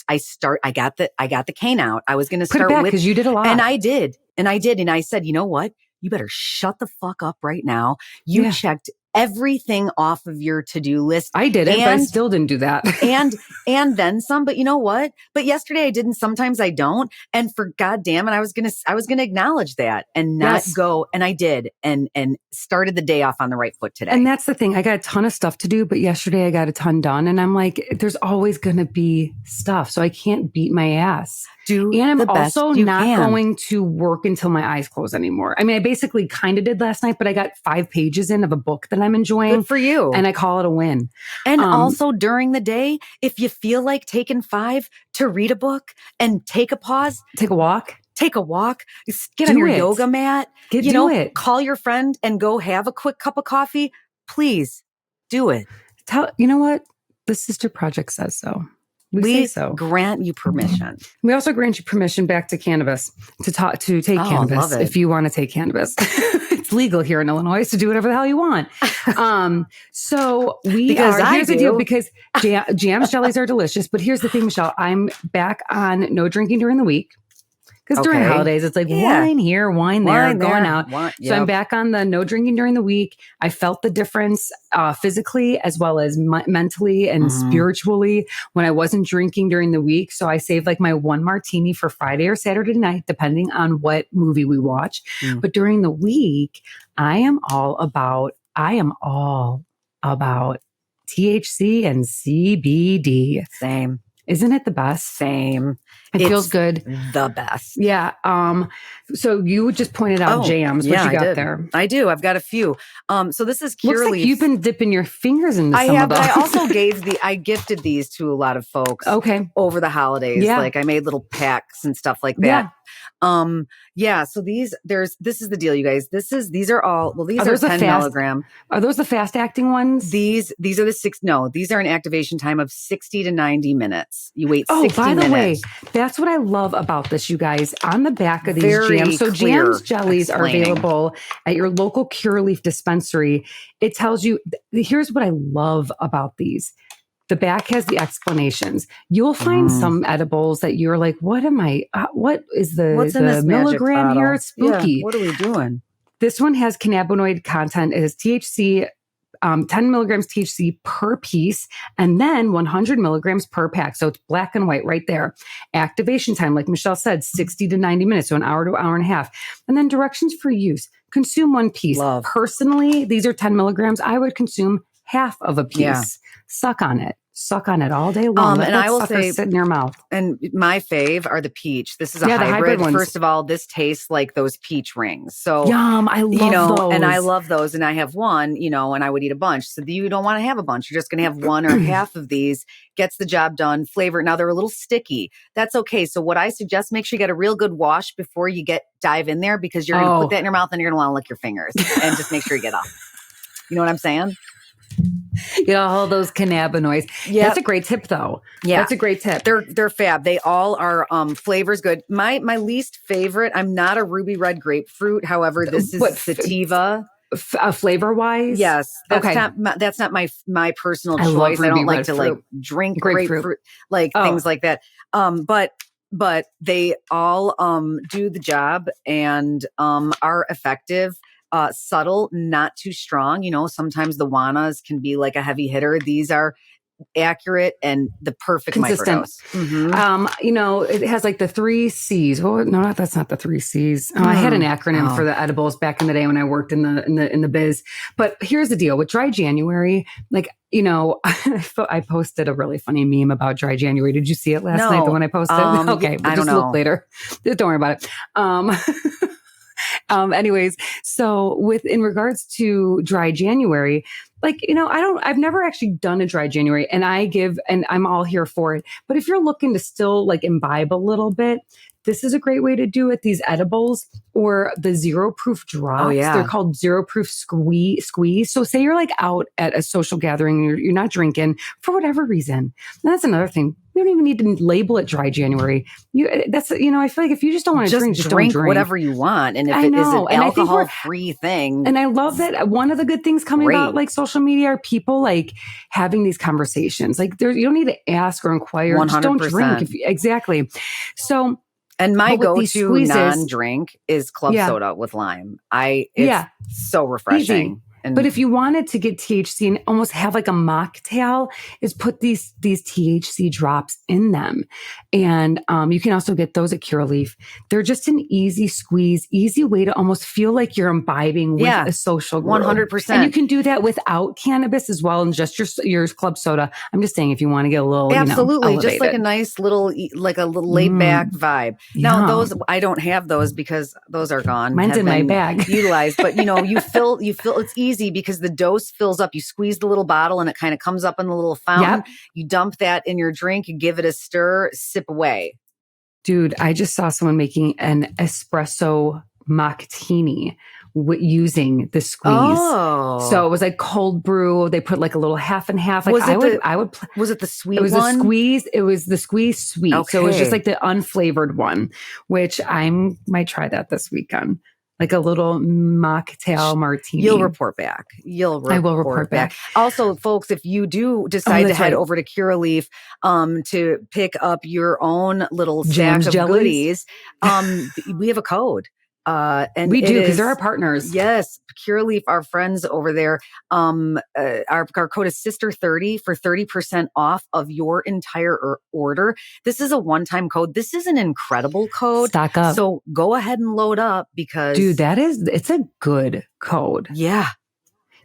I got the cane out. I was going to start with, because you did a lot. And I did. And I said, you know what? You better shut the fuck up right now. You checked everything off of your to-do list. I did it, but I still didn't do that. and then some, but you know what? But yesterday I didn't, sometimes I don't. And for goddamn it, I was going to acknowledge that and not go. And I did and started the day off on the right foot today. And that's the thing. I got a ton of stuff to do, but yesterday I got a ton done. And I'm like, there's always going to be stuff. So I can't beat my ass. And I'm also not going to work until my eyes close anymore. I mean, I basically kind of did last night, but I got 5 pages in of a book that I'm enjoying. Good for you. And I call it a win. And also during the day, if you feel like taking 5 to read a book and take a pause, take a walk, get on your yoga mat, do it. Call your friend and go have a quick cup of coffee. Please do it. You know what? The Sister Project says so. We say so. Grant you permission. We also grant you permission back to cannabis, to take cannabis if you want to take cannabis. It's legal here in Illinois, so do whatever the hell you want. So here's the deal, because jams, jellies are delicious. But here's the thing, Michelle, I'm back on no drinking during the week. Because during holidays, it's like wine here, wine there, going out. So I'm back on the no drinking during the week. I felt the difference physically as well as mentally and spiritually when I wasn't drinking during the week. So I saved like my 1 martini for Friday or Saturday night, depending on what movie we watch. But during the week, I am all about THC and CBD. Same. Isn't it the best? Same. It feels good. The best. Yeah. So you just pointed out jams. What you got there? I do. I've got a few. So this is Curaleaf. Looks like you've been dipping your fingers into some of those. But I also I gifted these to a lot of folks. Over the holidays. Yeah. Like I made little packs and stuff like that. So this is the deal, you guys. These are 10 milligram. Are those the fast acting ones? These are these are an activation time of 60 to 90 minutes. You wait 60 minutes. Oh, by the way, that's what I love about this, you guys. On the back of these jams. So jams, jellies are available at your local Curaleaf dispensary. It tells you, here's what I love about these. The back has the explanations. You'll find some edibles that you're like, what is what's in this milligram here? It's spooky. Yeah, what are we doing? This one has cannabinoid content. It has THC, 10 milligrams THC per piece, and then 100 milligrams per pack. So it's black and white right there. Activation time, like Michelle said, 60 to 90 minutes, so an hour to hour and a half. And then directions for use. Consume 1 piece. Love. Personally, these are 10 milligrams. I would consume half of a piece. Yeah. Suck on it all day long. And I will say, sit in your mouth. And my fave are the peach. This is a hybrid. First of all, this tastes like those peach rings. So yum, I love those. And I love those. And I have one, and I would eat a bunch. So you don't want to have a bunch. You're just going to have one or half of these. Gets the job done. Flavor. Now they're a little sticky. That's okay. So what I suggest, make sure you get a real good wash before you dive in there, because you're going to put that in your mouth and you're going to want to lick your fingers and just make sure you get off. You know what I'm saying? All those cannabinoids. Yeah, that's a great tip, though. Yeah, that's a great tip. They're fab. They all are flavors good. My least favorite. I'm not a ruby red grapefruit. However, this is sativa. Flavor wise, yes. That's not my personal choice. I don't like to drink grapefruit, things like that. But they all do the job and are effective. Subtle, not too strong. Sometimes the Wanas can be like a heavy hitter. These are accurate and the perfect consistent microdose. It has like the 3 C's. Oh no, that's not the 3 C's. I had an acronym for the edibles back in the day when I worked in the biz. But here's the deal with Dry January. I posted a really funny meme about Dry January. Did you see it last night? The one I posted? Okay, I don't know. Look later. Don't worry about it. Anyways, so in regards to Dry January, I've never actually done a dry January, and I'm all here for it. But if you're looking to still like imbibe a little bit, this is a great way to do it. These edibles or the zero proof drops. Oh, yeah. They're called zero proof squeeze. So say you're like out at a social gathering, you're not drinking for whatever reason. And that's another thing. You don't even need to label it dry January. I feel like if you just don't want to drink, just don't drink whatever you want. And if it is an alcohol-free thing. And I love that one of the good things coming about like social media are people like having these conversations. Like you don't need to ask or inquire. 100%. Just don't drink. Exactly. So. And my go-to non-drink is club soda with lime. It's so refreshing. Easy. But if you wanted to get THC and almost have like a mocktail, is put these THC drops in them. And you can also get those at Curaleaf. They're just an easy squeeze, easy way to almost feel like you're imbibing with a social group. 100%. And you can do that without cannabis as well and just your club soda. I'm just saying if you want to get a little, absolutely, just like a nice little, laid back vibe. Now those, I don't have those because those are gone. Mine's in my bag. Utilized, but you feel it's easy because the dose fills up. You squeeze the little bottle and it kind of comes up in the little fountain. Yep. You dump that in your drink, you give it a stir, sip away. Dude, I just saw someone making an espresso mocktaini using the squeeze. Oh. So it was like cold brew. They put like a little half and half. Like was it the sweet one? It was a squeeze. It was the squeeze sweet. Okay. So it was just like the unflavored one, which I might try that this weekend. Like a little mocktail martini. You'll report back. I will report back. Also, folks, if you do decide to head over to Curaleaf to pick up your own little stack of goodies, we have a code. And we do because they're our partners. Yes. Curaleaf, our friends over there. Our code is Sister30 for 30% off of your entire order. This is a one-time code. This is an incredible code. Stock up. So go ahead and load up because dude, it's a good code. Yeah.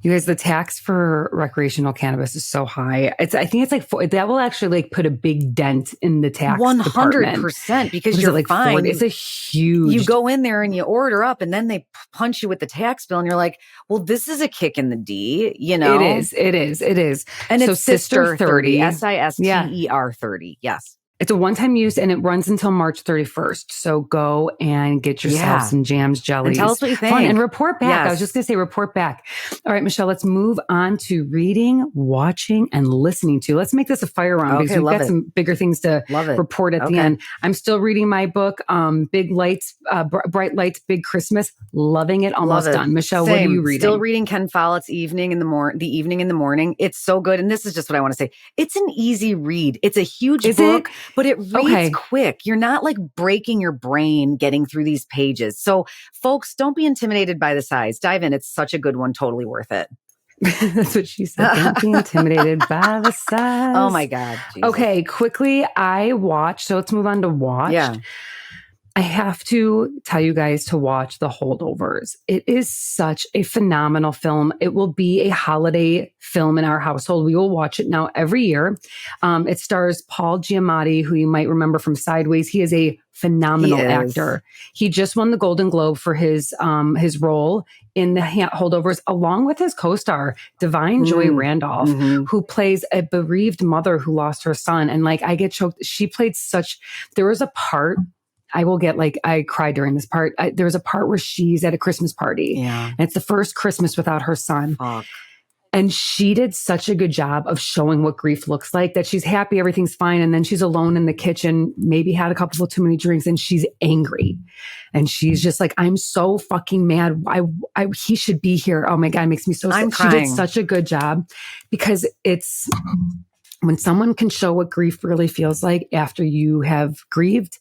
You guys, the tax for recreational cannabis is so high. I think it's like that will actually like put a big dent in the tax 100% because you're like fine. It's a huge. You go in there and you order up, and then they punch you with the tax bill, and you're like, "Well, this is a kick in the D." You know, it is. And so it's Sister 30, SISTER 30. Yes. It's a one-time use and it runs until March 31st. So go and get yourself some jams, jellies. And tell us what you think. Fun. And report back. Yes. I was just going to say report back. All right, Michelle, let's move on to reading, watching, and listening to. Let's make this a fire round because we've got some bigger things to report at the end. I'm still reading my book, Big Lights, Bright Lights, Big Christmas. Loving it. Almost done. Michelle, what are you reading? Still reading Ken Follett's The Evening in the Morning. It's so good. And this is just what I want to say. It's an easy read. It's a huge book. But it reads quick. You're not like breaking your brain getting through these pages. So folks, don't be intimidated by the size. Dive in. It's such a good one. Totally worth it. That's what she said. Don't be intimidated by the size. Oh my God. Jesus. Okay, quickly. So let's move on to watch. Yeah. I have to tell you guys to watch The Holdovers. It is such a phenomenal film. It will be a holiday film in our household. We will watch it now every year. It stars Paul Giamatti, who you might remember from Sideways. He is a phenomenal actor. He just won the Golden Globe for his role in The Holdovers, along with his co-star, Divine Joy Randolph, who plays a bereaved mother who lost her son. And like, I get choked. She played there was a part, I cried during this part. There was a part where she's at a Christmas party. Yeah. And it's the first Christmas without her son. Fuck. And she did such a good job of showing what grief looks like, that she's happy, everything's fine. And then she's alone in the kitchen, maybe had a couple of too many drinks, and she's angry. And she's just like, I'm so fucking mad. He should be here. Oh my God, it makes me so sad. She did such a good job because it's when someone can show what grief really feels like after you have grieved,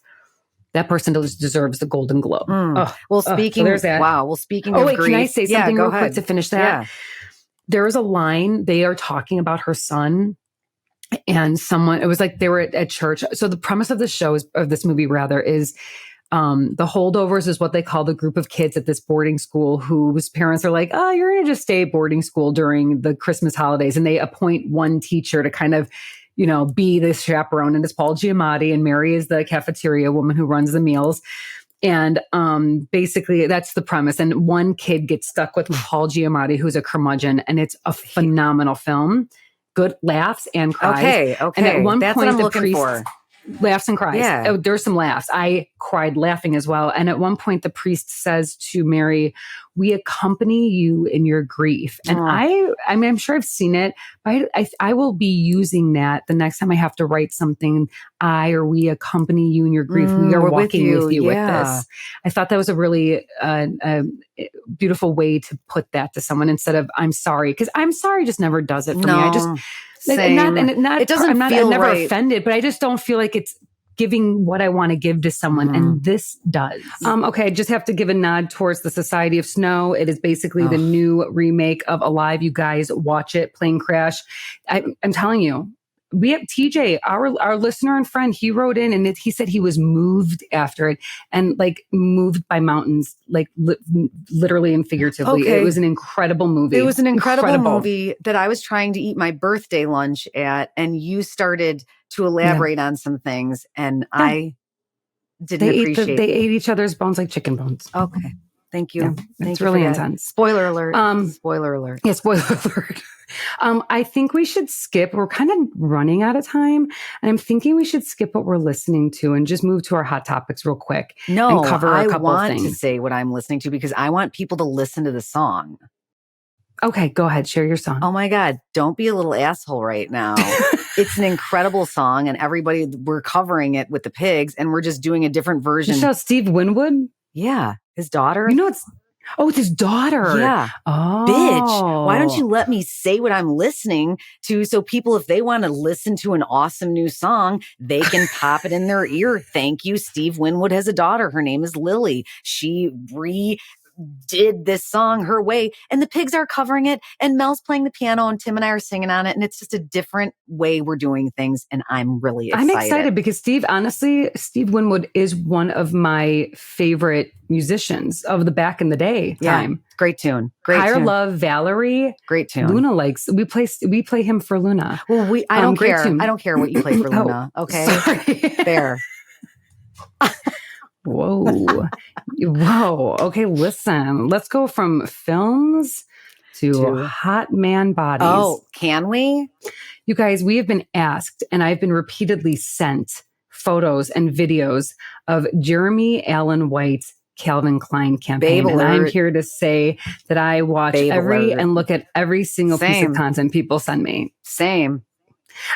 that person deserves the Golden Globe. Speaking of grief. Can I say something real quick to finish that? Yeah. There was a line, they are talking about her son, and it was like they were at church. So the premise of this movie is the Holdovers is what they call the group of kids at this boarding school whose parents are like, oh, you're going to just stay at boarding school during the Christmas holidays. And they appoint one teacher to kind of, be this chaperone, and it's Paul Giamatti, and Mary is the cafeteria woman who runs the meals. And basically, that's the premise. And one kid gets stuck with Paul Giamatti, who's a curmudgeon, and it's a phenomenal film. Good laughs and cries. Okay. And at one That's point, what I'm the looking priest for. laughs and cries. Yeah. Oh, there's some laughs. I cried laughing as well. And at one point, the priest says to Mary, "We accompany you in your grief." And I mean, I'm sure I've seen it, but I will be using that the next time I have to write something. We accompany you in your grief. We are walking with you with this. I thought that was a really beautiful way to put that to someone instead of "I'm sorry," because "I'm sorry" just never does it for me. I just same. It doesn't I'm never offended, but I just don't feel like it's giving what I want to give to someone. And this does. Okay. I just have to give a nod towards the Society of Snow. It is basically the new remake of Alive. You guys watch it, Plane Crash. I'm telling you, we have TJ, our listener and friend, he wrote in and he said he was moved after it and like moved by mountains, like literally and figuratively. Okay. It was an incredible movie. It was an incredible movie that I was trying to eat my birthday lunch at, and you started to elaborate on some things, and I didn't appreciate They ate each other's bones like chicken bones. Okay. Thank you. Yeah, it's really intense. Spoiler alert. Spoiler alert. Yeah, spoiler alert. I think we should skip. We're kind of running out of time. And I'm thinking we should skip what we're listening to and just move to our hot topics real quick. No, and cover a couple I want things. to say what I'm listening to because I want people to listen to the song. Okay, go ahead. Share your song. Oh my God. Don't be a little asshole right now. It's an incredible song, and we're covering it with the Pigs, and we're just doing a different version. Michelle, Steve Winwood? Yeah. His daughter. You know, it's his daughter. Yeah. Oh. Bitch, why don't you let me say what I'm listening to so people, if they want to listen to an awesome new song, they can pop it in their ear. Thank you. Steve Winwood has a daughter. Her name is Lily. She did this song her way, and the Pigs are covering it, and Mel's playing the piano, and Tim and I are singing on it, and it's just a different way we're doing things, and I'm really excited. I'm excited because Steve Winwood is one of my favorite musicians of the back in the day time. Great tune. Higher Love, Valerie. Great tune. Luna likes, we play him for Luna. Well, I don't care. I don't care what you play for Luna. Okay. There. Whoa. Okay, listen. Let's go from films to hot man bodies. Oh, can we? You guys, we have been asked, and I've been repeatedly sent photos and videos of Jeremy Allen White's Calvin Klein campaign. And I'm here to say that I watch and look at every single piece of content people send me. Same.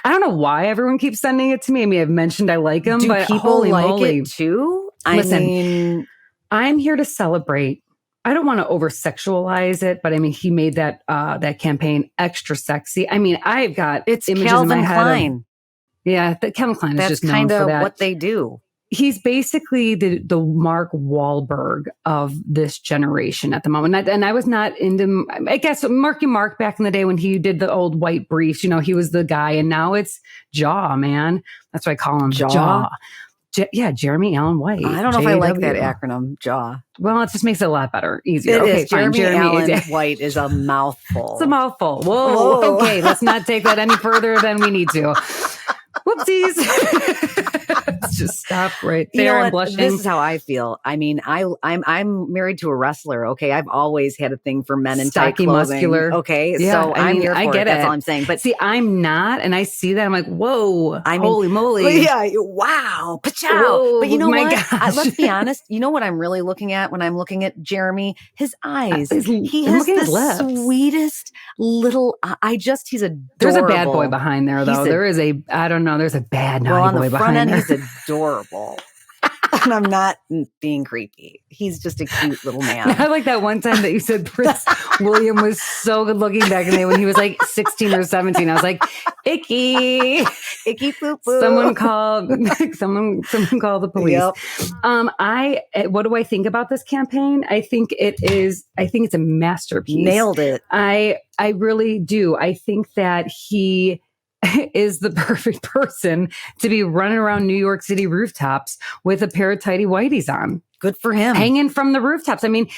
I don't know why everyone keeps sending it to me. I mean, I've mentioned I like them, but people like it too? Listen, I'm here to celebrate. I don't want to over sexualize it, but I mean, he made that campaign extra sexy. I mean, I've got images Calvin in my head. Klein. Calvin Klein is just known kind for of that. what they do. He's basically the Mark Wahlberg of this generation at the moment. And I was not into, I guess, Marky Mark back in the day when he did the old white briefs. You know, he was the guy. And now it's Jaw, man. That's why I call him Jaw. Jeremy Allen White. I don't know if I like that acronym, Jaw. Well, it just makes it a lot better, easier. It is. Jeremy Allen White is a mouthful. It's a mouthful. Whoa. Okay, let's not take that any further than we need to. Whoopsies. Let's just stop right there. I'm blushing. This is how I feel. I mean, I'm married to a wrestler. Okay, I've always had a thing for men in tight clothing. Muscular. Okay, yeah, so I'm here for it. That's all I'm saying. But see, I'm not, and I see that I'm like, whoa, holy moly, yeah, wow, pachow. But you know what? Let's be honest. You know what I'm really looking at when I'm looking at Jeremy? His eyes. He has the sweetest little. He's adorable. There's a bad boy behind there, though. There's a bad naughty boy behind there. On the front end, he's adorable. And I'm not being creepy. He's just a cute little man. I like that one time that you said Prince William was so good looking back in the day when he was like 16 or 17. I was like, icky poo poo. Someone called the police. Yep. What do I think about this campaign? I think it's a masterpiece. Nailed it. I really do. I think that he is the perfect person to be running around New York City rooftops with a pair of tighty whities on. Good for him. Hanging from the rooftops. I mean,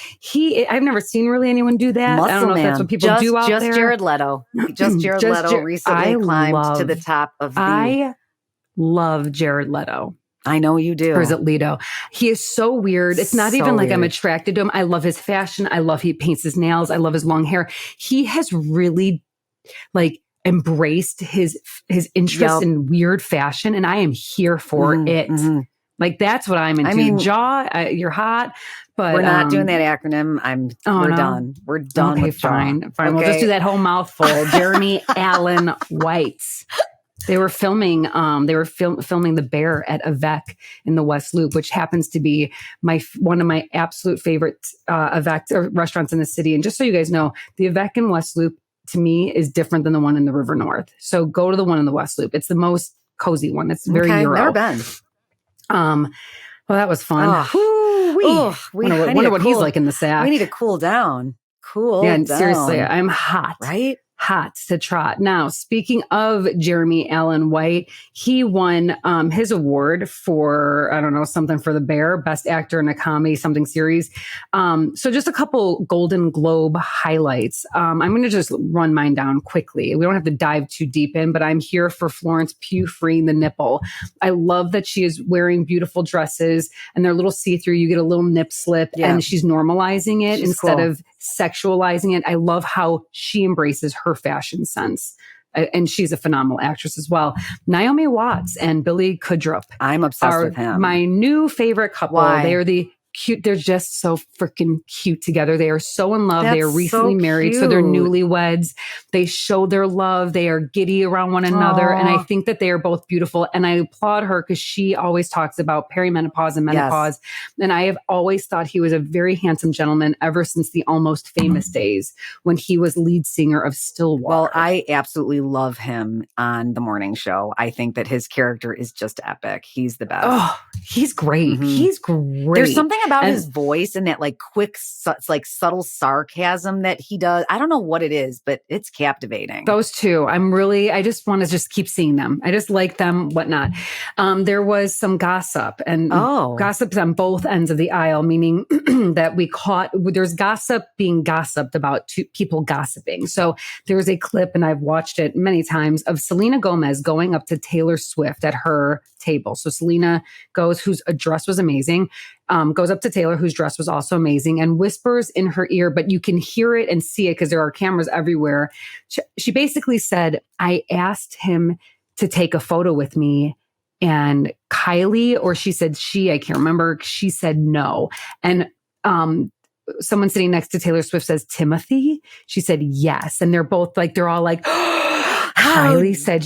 I've never seen really anyone do that. Muscle I don't know if that's what people do out there. Just Jared Leto. Leto recently climbed to the top of I love Jared Leto. I know you do. Or is it Lido? He is so weird. It's not even like I'm attracted to him. I love his fashion. I love he paints his nails. I love his long hair. He has really like embraced his interest in weird fashion, and I am here for it. Like that's what I'm into. I mean, you're hot, but we're not doing that acronym. We're done. We're done. Okay, fine. Okay. We'll just do that whole mouthful. Jeremy Allen White. They were filming. Filming The Bear at Avec in the West Loop, which happens to be one of my absolute favorite Avec restaurants in the city. And just so you guys know, the Avec in West Loop to me is different than the one in the River North. So go to the one in the West Loop. It's the most cozy one. It's very Euro. Never been. Well, that was fun. I wonder what he's like in the sack. We need to cool down. Down. Seriously, I'm hot. Right? Hot to trot. Now, speaking of Jeremy Allen White, he won his award for, I don't know, something for The Bear, Best Actor in a Comedy something series. So just a couple Golden Globe highlights. I'm going to just run mine down quickly. We don't have to dive too deep in, but I'm here for Florence Pugh freeing the nipple. I love that she is wearing beautiful dresses and they're a little see-through. You get a little nip slip and she's normalizing it instead of sexualizing it. I love how she embraces her fashion sense. And she's a phenomenal actress as well. Naomi Watts and Billy Crudup. I'm obsessed with him. My new favorite couple. Why? They are the cute. They're just so freaking cute together. They are so in love. They are recently married. So they're newlyweds. They show their love. They are giddy around one another. Aww. And I think that they are both beautiful. And I applaud her because she always talks about perimenopause and menopause. Yes. And I have always thought he was a very handsome gentleman ever since the Almost Famous days when he was lead singer of Stillwater. Well, I absolutely love him on the morning show. I think that his character is just epic. He's the best. Oh, he's great. Mm-hmm. He's great. There's something about his voice and that like quick, like subtle sarcasm that he does. I don't know what it is, but it's captivating. Those two, I just want to just keep seeing them. I just like them, whatnot. There was some gossip and gossips on both ends of the aisle, meaning that there's gossip being gossiped about people gossiping. So there's a clip, and I've watched it many times, of Selena Gomez going up to Taylor Swift at her table. So Selena goes, whose dress was amazing, goes up to Taylor, whose dress was also amazing, and whispers in her ear, but you can hear it and see it because there are cameras everywhere. She basically said, I asked him to take a photo with me, and Kylie, or she said I can't remember, she said no. And someone sitting next to Taylor Swift says, Timothy? She said yes. And they're all like, Kylie said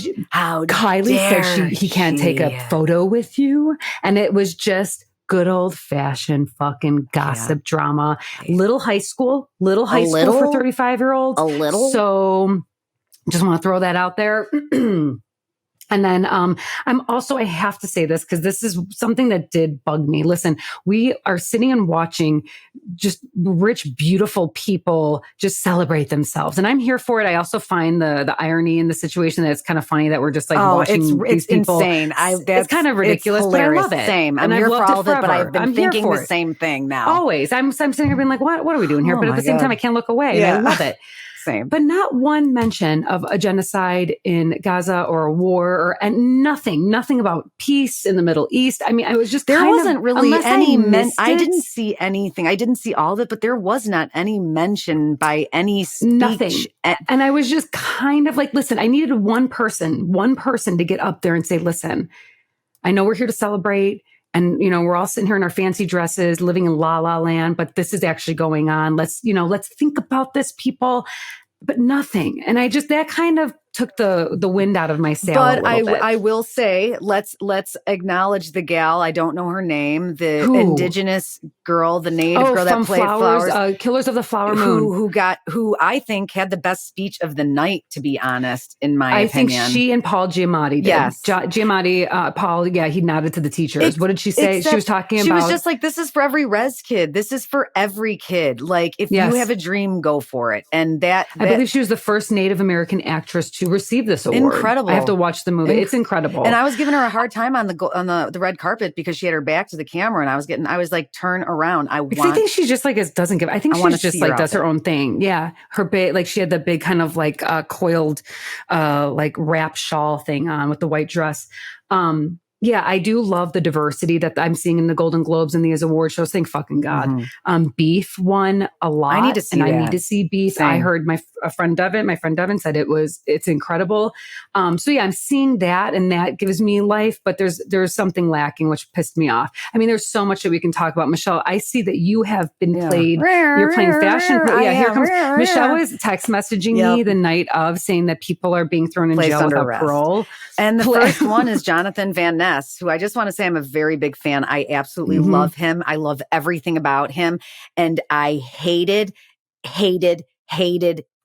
he can't take a photo with you. And it was just good old fashioned fucking gossip drama. Little high school for 35-year-olds. A little. So just want to throw that out there. And then I have to say this because this is something that did bug me. Listen, we are sitting and watching just rich, beautiful people just celebrate themselves. And I'm here for it. I also find the irony in the situation that it's kind of funny that we're just like watching these people. Insane. It's kind of ridiculous, but I love it. Same. I'm here for all of it, but I've been thinking the same thing now. Always. I'm sitting here being like, what are we doing here? But at the same time, I can't look away. Yeah. And I love it. Same. But not one mention of a genocide in Gaza or a war and nothing about peace in the Middle East. I mean, I was just there wasn't really any I didn't see anything. I didn't see all of it, but there was not any mention by any speech. Nothing. And I was just kind of like, listen, I needed one person to get up there and say, listen, I know we're here to celebrate. And, we're all sitting here in our fancy dresses, living in La La Land, but this is actually going on. Let's think about this, people, but nothing. And that kind of took the wind out of my sail. But I will say, let's acknowledge the gal. I don't know her name. The indigenous girl, the native girl that played Flowers. Killers of the Flower Moon. Who I think had the best speech of the night, to be honest, in my opinion. I think she and Paul Giamatti did. Yes. Giamatti, Paul, he nodded to the teachers. What did she say? She was talking about... She was just like, this is for every res kid. This is for every kid. Like, if you have a dream, go for it. And I believe she was the first Native American actress to receive this award. Incredible. I have to watch the movie. It's incredible. And I was giving her a hard time on the red carpet because she had her back to the camera, and I was like, turn around. I think she just like doesn't give. I think she's just like does her own thing. Yeah, her big, like she had the big kind of like coiled like wrap shawl thing on with the white dress. Yeah, I do love the diversity that I'm seeing in the Golden Globes and these award shows. Thank fucking God. Beef won a lot. I need to see that. I need to see Beef. Same. I heard my friend Devin said it's incredible. So yeah, I'm seeing that, and that gives me life, but there's something lacking, which pissed me off. I mean, there's so much that we can talk about. Michelle, I see that you have been played. You're playing fashion. Here comes Michelle is text messaging me the night of saying that people are being thrown in jail without parole. And the first one is Jonathan Van Ness, who I just want to say I'm a very big fan. I absolutely love him. I love everything about him. And I hated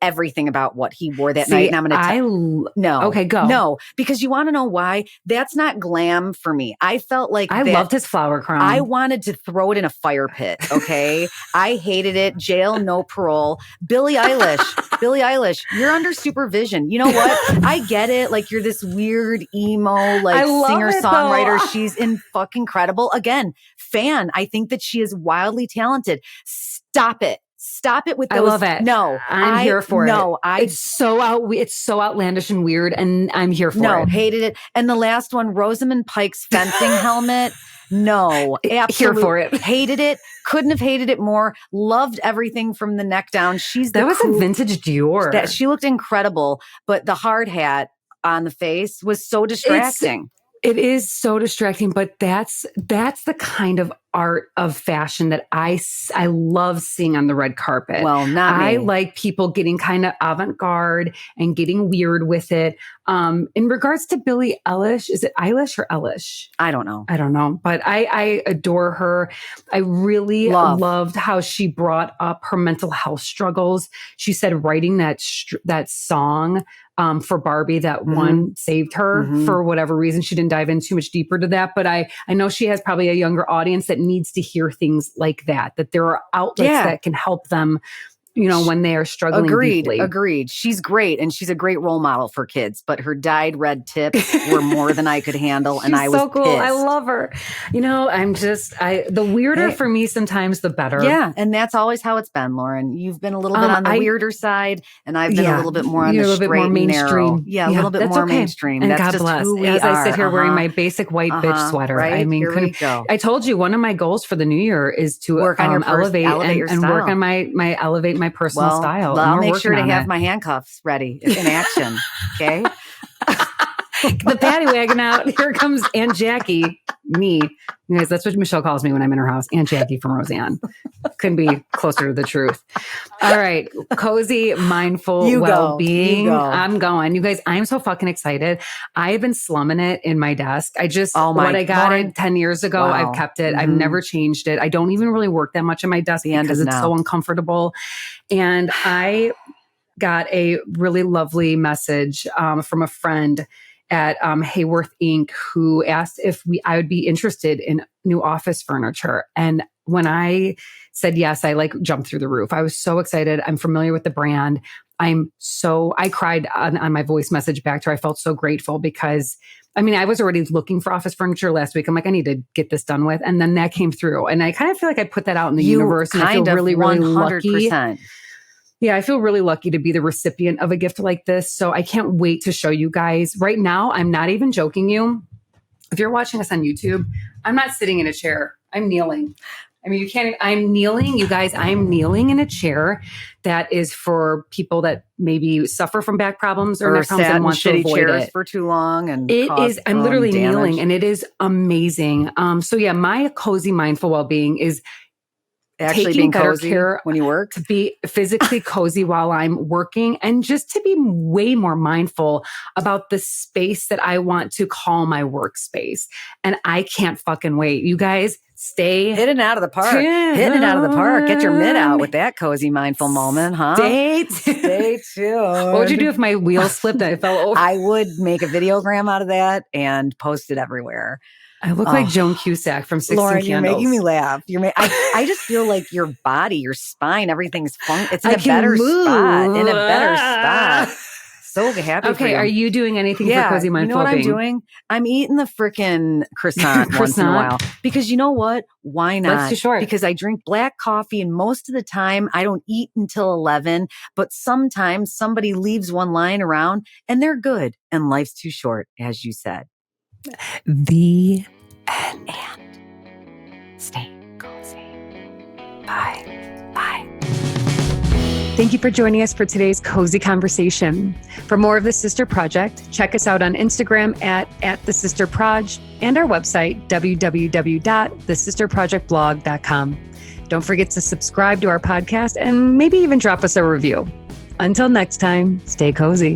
everything about what he wore that night. And I'm going to no. Okay, go. No, because you want to know why? That's not glam for me. I felt like I loved his flower crown. I wanted to throw it in a fire pit. Okay. I hated it. Jail, no parole. Billie Eilish, you're under supervision. You know what? I get it. Like, you're this weird emo, like, singer-songwriter. She's fucking incredible. Again, fan. I think that she is wildly talented. Stop it with those. I love it. No, I'm here for it. No, it's so outlandish and weird, and I'm here for it. No, hated it. And the last one, Rosamund Pike's fencing helmet. No, absolutely. Here for it. Hated it. Couldn't have hated it more. Loved everything from the neck down. That was a vintage Dior. She looked incredible, but the hard hat on the face was so distracting. It is so distracting, but that's the kind of art of fashion that I love seeing on the red carpet. Well, not me. I like people getting kind of avant-garde and getting weird with it. In regards to Billie Eilish, is it Eilish or Eilish? I don't know. But I adore her. I really loved how she brought up her mental health struggles. She said writing that song for Barbie, that one saved her for whatever reason. She didn't dive in too much deeper to that, but I know she has probably a younger audience that needs to hear things like that there are outlets that can help them, when they are struggling deeply. Agreed. She's great, and she's a great role model for kids, but her dyed red tips were more than I could handle, and I was so cool. Pissed. I love her. The weirder for me sometimes, the better. Yeah, and that's always how it's been, Lauren. You've been a little bit on the weirder side, and I've been a little bit more on the straight and narrow. Yeah, a little bit more mainstream. And that's God just bless. who we As are. I sit here wearing my basic white bitch sweater. Right? I mean, here we go. I told you one of my goals for the new year is to work on your elevate and work on my elevate my personal style. Well, I'll make sure to have my handcuffs ready in action. Okay. The paddy wagon out. Here comes Aunt Jackie. Me. You guys, that's what Michelle calls me when I'm in her house. Aunt Jackie from Roseanne. Couldn't be closer to the truth. All right. Cozy, mindful well-being. I'm going. You guys, I'm so fucking excited. I've been slumming it in my desk. What I got it 10 years ago, I've kept it. I've never changed it. I don't even really work that much in my desk because it's so uncomfortable. And I got a really lovely message from a friend at Hayworth Inc., who asked if I would be interested in new office furniture. And when I said yes, I jumped through the roof. I was so excited. I'm familiar with the brand. I cried on my voice message back to her. I felt so grateful because, I was already looking for office furniture last week. I'm like, I need to get this done with. And then that came through. And I kind of feel like I put that out in the universe. And I feel really, really 100%. Lucky. Yeah, I feel really lucky to be the recipient of a gift like this. So I can't wait to show you guys. Right now, I'm not even joking you. If you're watching us on YouTube, I'm not sitting in a chair. I'm kneeling. You can't, I'm kneeling, you guys, I'm kneeling in a chair that is for people that maybe suffer from back problems or neck problems and want to avoid chairs it for too long. And I'm literally kneeling, and it is amazing. So yeah, my cozy mindful well-being is actually being cozy care when you work, to be physically cozy while I'm working, and just to be way more mindful about the space that I want to call my workspace. And I can't fucking wait. You guys, stay hitting it out of the park. Hitting it out of the park. Get your mitt out with that cozy mindful moment, huh? Stay tuned. What would you do if my wheel slipped and I fell over? I would make a videogram out of that and post it everywhere. I look like Joan Cusack from 16 Lauren, Candles. You're making me laugh. I just feel like your body, your spine, everything's it's in a better spot. So happy for you. Are you doing anything for cozy mindful? You know what I'm doing? I'm eating the freaking croissant once in a while. Because you know what? Why not? Life's too short. Because I drink black coffee, and most of the time I don't eat until 11. But sometimes somebody leaves one lying around and they're good. And life's too short, as you said. The end. And stay cozy. Bye. Bye. Thank you for joining us for today's cozy conversation. For more of The Sister Project, check us out on Instagram at The Sister Proj and our website, www.thesisterprojectblog.com. Don't forget to subscribe to our podcast and maybe even drop us a review. Until next time, stay cozy.